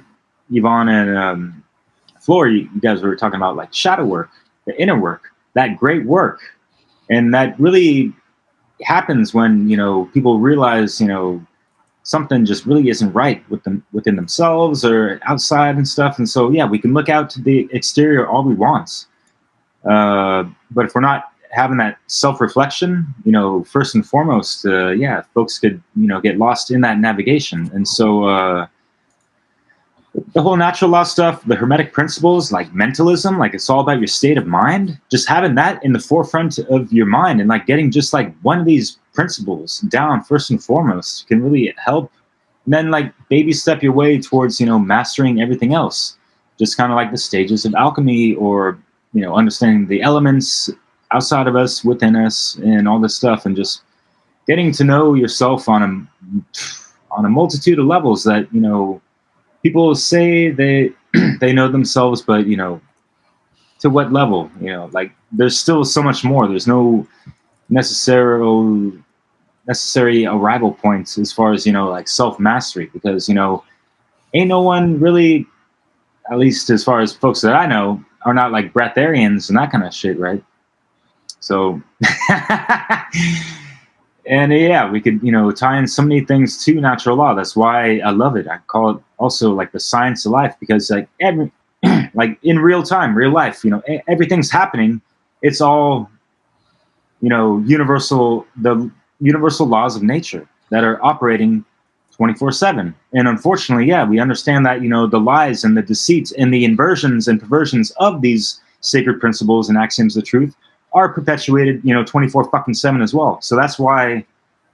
Ivon and Flora, you guys were talking about, like, shadow work, the inner work, that great work. And that really happens when, you know, people realize, you know, something just really isn't right within themselves or outside and stuff. And so, yeah, we can look out to the exterior all we want. But if we're not having that self-reflection, you know, first and foremost, yeah, folks could, you know, get lost in that navigation. And so the whole natural law stuff, the hermetic principles, like mentalism, like it's all about your state of mind, just having that in the forefront of your mind and like getting just like one of these principles down first and foremost can really help. And then like baby step your way towards, you know, mastering everything else. Just kind of like the stages of alchemy, or, you know, understanding the elements outside of us, within us, and all this stuff, and just getting to know yourself on on a multitude of levels that, you know, people say they they know themselves, but, you know, to what level? You know, like there's still so much more. There's no necessary arrival points as far as, you know, like self-mastery, because, you know, ain't no one really, at least as far as folks that I know, are not like breatharians and that kind of shit, right? So, and yeah, we could, you know, tie in so many things to natural law. That's why I love it. I call it also like the science of life, because like every, like in real time, real life, you know, everything's happening. It's all, you know, the universal laws of nature that are operating 24/7. And unfortunately, yeah, we understand that, you know, the lies and the deceits and the inversions and perversions of these sacred principles and axioms of truth are perpetuated, you know, 24/7 as well. So that's why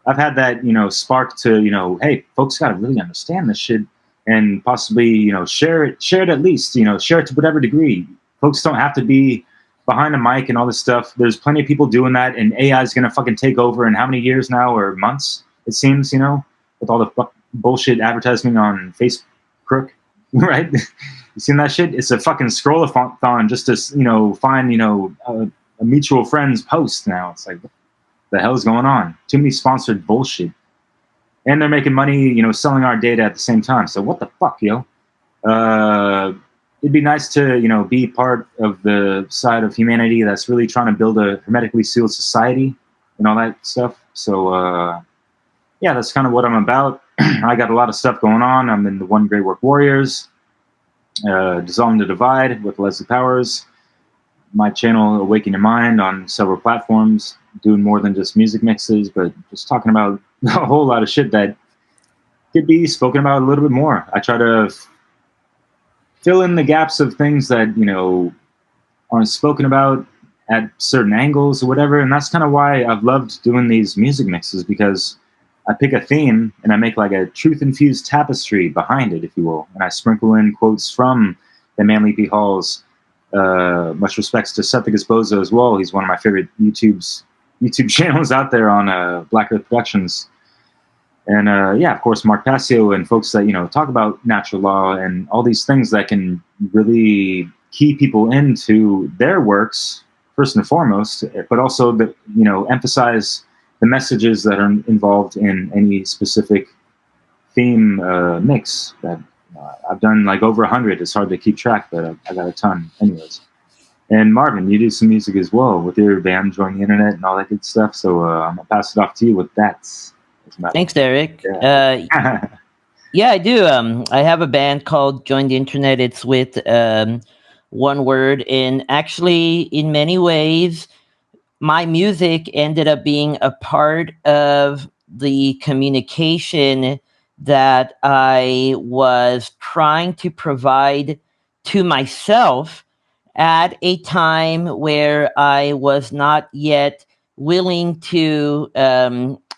I've had that, you know, spark to, you know, hey, folks got to really understand this shit and possibly, you know, share it at least, you know, share it to whatever degree. Folks don't have to be behind a mic and all this stuff. There's plenty of people doing that, and AI is going to fucking take over in how many years now, or months, it seems, you know, with all the bullshit advertising on Facebook, right? You seen that shit? It's a fucking scroll-a-thon just to, you know, find, you know, a mutual friend's post now. It's like, what the hell is going on? Too many sponsored bullshit. And they're making money, you know, selling our data at the same time. So what the fuck, yo? It'd be nice to, you know, be part of the side of humanity that's really trying to build a hermetically sealed society and all that stuff. So, yeah, that's kind of what I'm about. I got a lot of stuff going on. I'm in the One Great Work Warriors, Dissolving the Divide with Leslie Powers, my channel Awaken Your Mind on several platforms, doing more than just music mixes, but just talking about a whole lot of shit that could be spoken about a little bit more. I try to fill in the gaps of things that, you know, aren't spoken about at certain angles or whatever. And that's kind of why I've loved doing these music mixes, because I pick a theme and I make like a truth-infused tapestry behind it, if you will. And I sprinkle in quotes from the Manly P. Hall's, much respects to Seth Esposo as well. He's one of my favorite YouTube channels out there on Black Earth Productions. And yeah, of course, Mark Passio and folks that, you know, talk about natural law and all these things that can really key people into their works, first and foremost, but also, you know, emphasize the messages that are involved in any specific theme mix. That I've done like over 100. It's hard to keep track, but I got a ton anyways. And Marvin, you do some music as well with your band, Jointheinternet, and all that good stuff. So I'm going to pass it off to you with that. Thanks, Derek. Yeah. Yeah, I do. I have a band called Jointheinternet. It's with one word. And actually, in many ways, my music ended up being a part of the communication that I was trying to provide to myself at a time where I was not yet willing to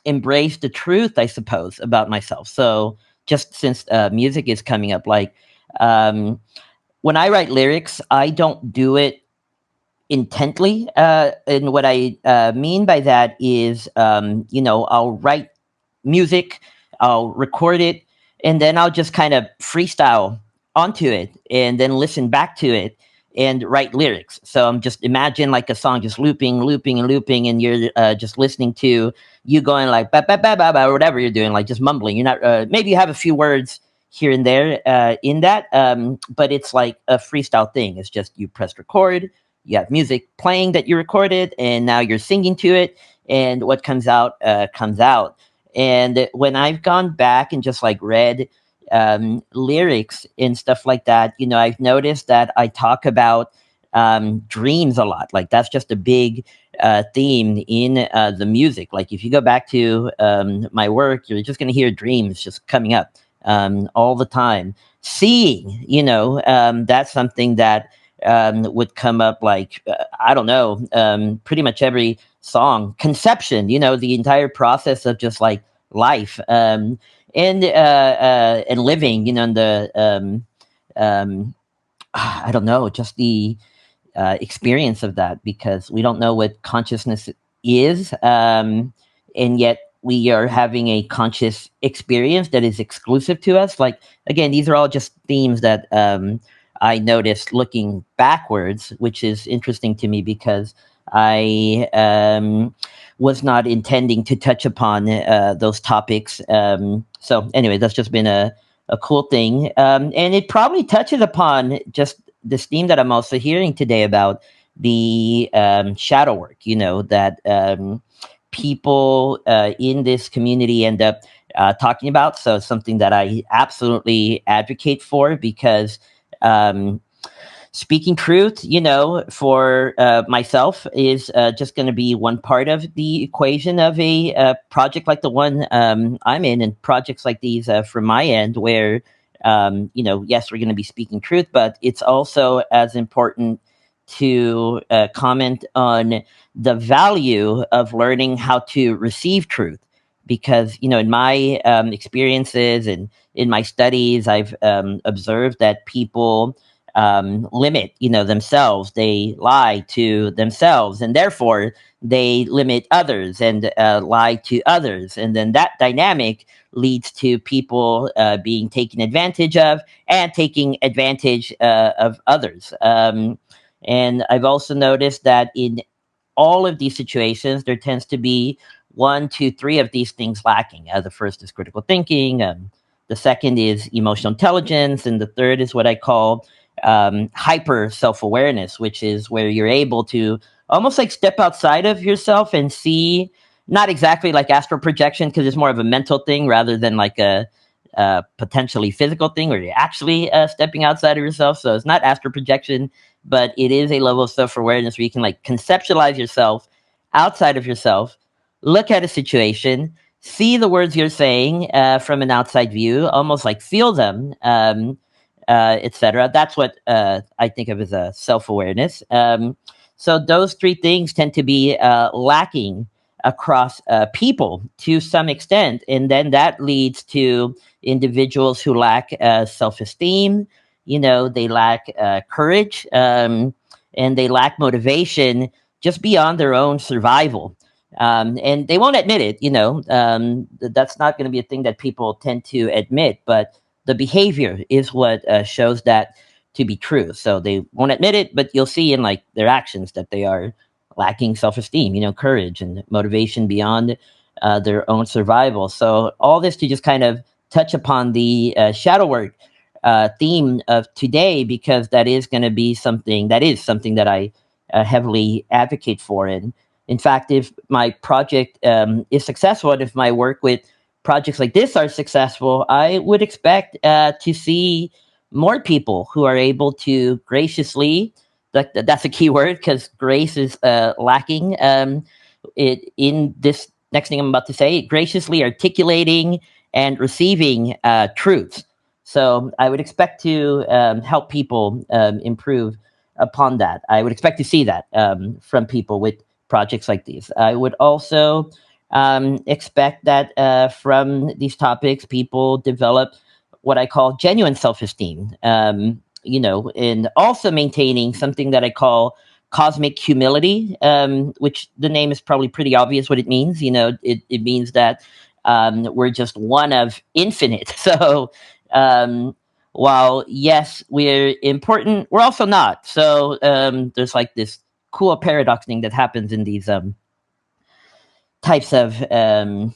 embrace the truth, I suppose, about myself. So just since music is coming up, like when I write lyrics, I don't do it intently. And what I mean by that is, you know, I'll write music, I'll record it, and then I'll just kind of freestyle onto it and then listen back to it and write lyrics. So I'm just imagine like a song just looping, looping, and looping, and you're just listening to you going like ba ba ba ba ba, or whatever you're doing, like just mumbling. You're not maybe you have a few words here and there in that, but it's like a freestyle thing. It's just you press record, you have music playing that you recorded, and now you're singing to it, and what comes out comes out. And when I've gone back and just like read lyrics and stuff like that, you know, I've noticed that I talk about dreams a lot. Like that's just a big theme in the music. Like if you go back to my work, you're just going to hear dreams just coming up all the time. Seeing, you know, that's something that would come up like, I don't know, pretty much every song. Conception, you know, the entire process of just like life and living, you know, and the I don't know, just the experience of that, because we don't know what consciousness is, and yet we are having a conscious experience that is exclusive to us. Like, again, these are all just themes that I noticed looking backwards, which is interesting to me because I was not intending to touch upon those topics. So anyway, that's just been a cool thing. And it probably touches upon just this theme that I'm also hearing today about the shadow work, that people in this community end up talking about. So it's something that I absolutely advocate for because speaking truth, for myself is just going to be one part of the equation of a project like the one I'm in, and projects like these from my end where, yes, we're going to be speaking truth, but it's also as important to comment on the value of learning how to receive truth. Because, in my experiences and in my studies, I've observed that people limit, themselves. They lie to themselves, and therefore they limit others and lie to others. And then that dynamic leads to people being taken advantage of and taking advantage of others. And I've also noticed that in all of these situations, there tends to be 1, 2, 3 of these things lacking. The first is critical thinking. The second is emotional intelligence. And the third is what I call hyper self-awareness, which is where you're able to almost like step outside of yourself and see, not exactly like astral projection, because it's more of a mental thing rather than like a potentially physical thing where you're actually stepping outside of yourself. So it's not astral projection, but it is a level of self-awareness where you can like conceptualize yourself outside of yourself, look at a situation, see the words you're saying from an outside view, almost like feel them, etc. That's what I think of as a self-awareness. So those 3 things tend to be lacking across people to some extent. And then that leads to individuals who lack self-esteem, they lack courage, and they lack motivation just beyond their own survival. And they won't admit it, that's not going to be a thing that people tend to admit, but the behavior is what shows that to be true. So they won't admit it, but you'll see in like their actions that they are lacking self-esteem, courage and motivation beyond their own survival. So all this to just kind of touch upon the shadow work theme of today, because that is going to be something that I heavily advocate for. And in fact, if my project is successful, and if my work with projects like this are successful, I would expect to see more people who are able to graciously, that's a key word because grace is lacking in this next thing I'm about to say, graciously articulating and receiving truths. So I would expect to help people improve upon that. I would expect to see that from people with projects like these. I would also expect that from these topics, people develop what I call genuine self-esteem, and also maintaining something that I call cosmic humility, which the name is probably pretty obvious what it means. It means that we're just one of infinite. So while, yes, we're important, we're also not. So there's like this cool paradox thing that happens in these types of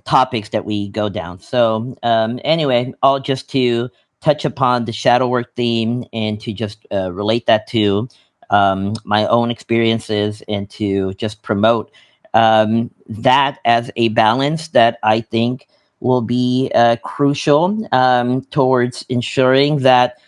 topics that we go down. So anyway, all just to touch upon the shadow work theme and to just relate that to my own experiences and to just promote that as a balance that I think will be crucial towards ensuring that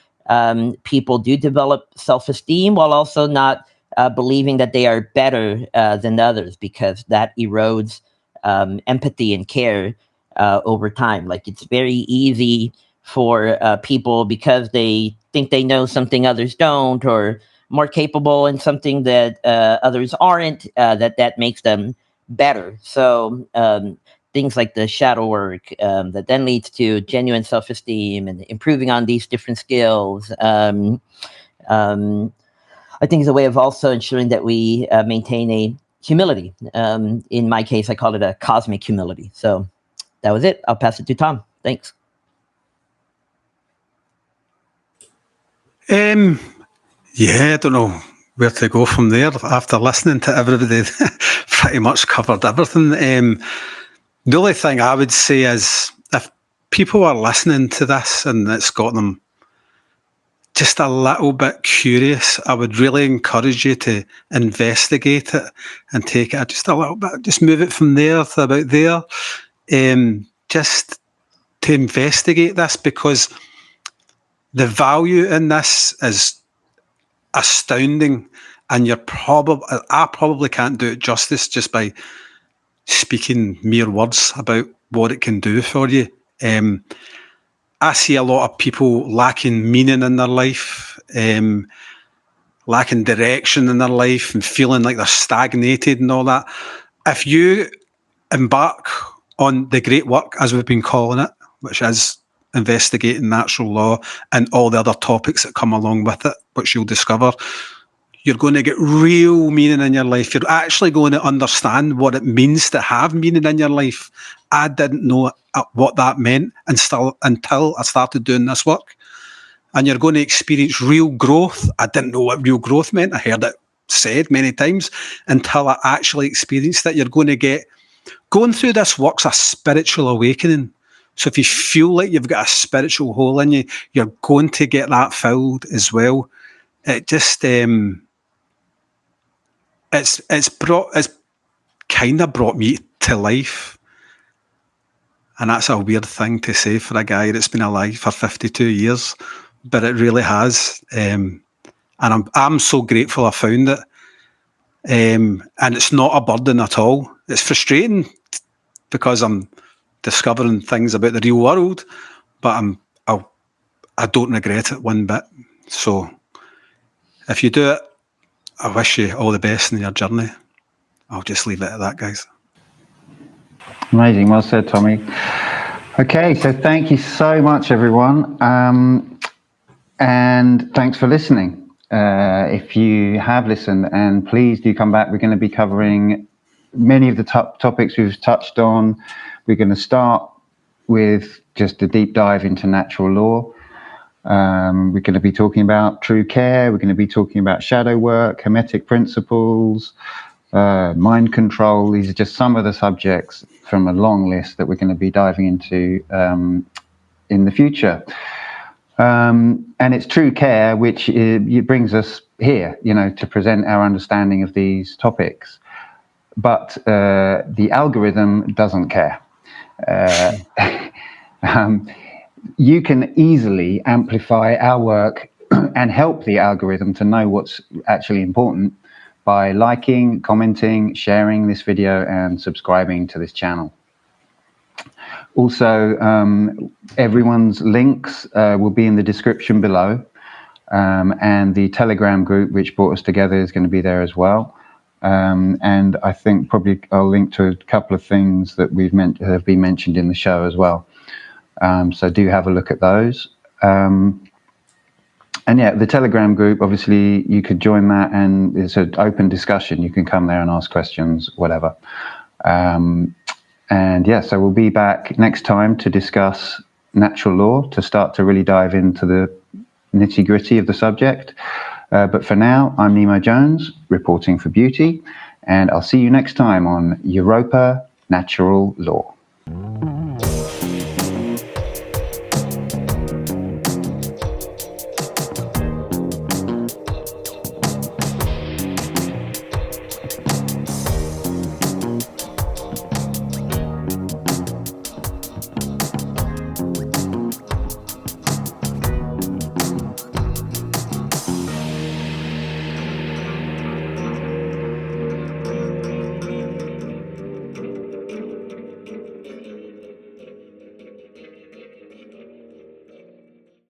people do develop self-esteem while also not believing that they are better than others, because that erodes empathy and care over time. Like, it's very easy for people, because they think they know something others don't, or more capable in something that others aren't, that makes them better. So things like the shadow work that then leads to genuine self-esteem and improving on these different skills, I think is a way of also ensuring that we maintain a humility. In my case, I call it a cosmic humility. So that was it. I'll pass it to Tom. Thanks. Yeah, I don't know where to go from there after listening to everybody. Pretty much covered everything. The only thing I would say is if people are listening to this and it's got them just a little bit curious, I would really encourage you to investigate it and take it just a little bit, just move it from there to about there. Just to investigate this, because the value in this is astounding, and I probably can't do it justice just by speaking mere words about what it can do for you. I see a lot of people lacking meaning in their life, lacking direction in their life, and feeling like they're stagnated and all that. If you embark on the great work, as we've been calling it, which is investigating natural law and all the other topics that come along with it, which you'll discover, you're going to get real meaning in your life. You're actually going to understand what it means to have meaning in your life. I didn't know what that meant until I started doing this work. And you're going to experience real growth. I didn't know what real growth meant. I heard it said many times until I actually experienced it. You're going to get, going through this work's a spiritual awakening. So if you feel like you've got a spiritual hole in you, you're going to get that filled as well. It just, it's kind of brought me to life. And that's a weird thing to say for a guy that's been alive for 52 years, but it really has. And I'm so grateful I found it. And it's not a burden at all. It's frustrating because I'm discovering things about the real world, but I don't regret it one bit. So if you do it, I wish you all the best in your journey. I'll just leave it at that, guys. Amazing. Well said, Tommy. Okay, so thank you so much, everyone. And thanks for listening. If you have listened, and please do come back. We're going to be covering many of the topics we've touched on. We're going to start with just a deep dive into natural law. We're going to be talking about true care. We're going to be talking about shadow work, hermetic principles, mind control. These are just some of the subjects from a long list that we're going to be diving into in the future. And it's true care which it brings us here, to present our understanding of these topics. But the algorithm doesn't care. You can easily amplify our work and help the algorithm to know what's actually important by liking, commenting, sharing this video, and subscribing to this channel. Also, everyone's links will be in the description below, and the Telegram group which brought us together is going to be there as well. And I think probably I'll link to a couple of things that have been mentioned in the show as well. So do have a look at those. And yeah, the Telegram group, obviously you could join that, and it's an open discussion. You can come there and ask questions, whatever. And yeah, so we'll be back next time to discuss natural law, to start to really dive into the nitty-gritty of the subject. But for now, I'm Nemo Jones, reporting for Beauty, and I'll see you next time on Europa Natural Law.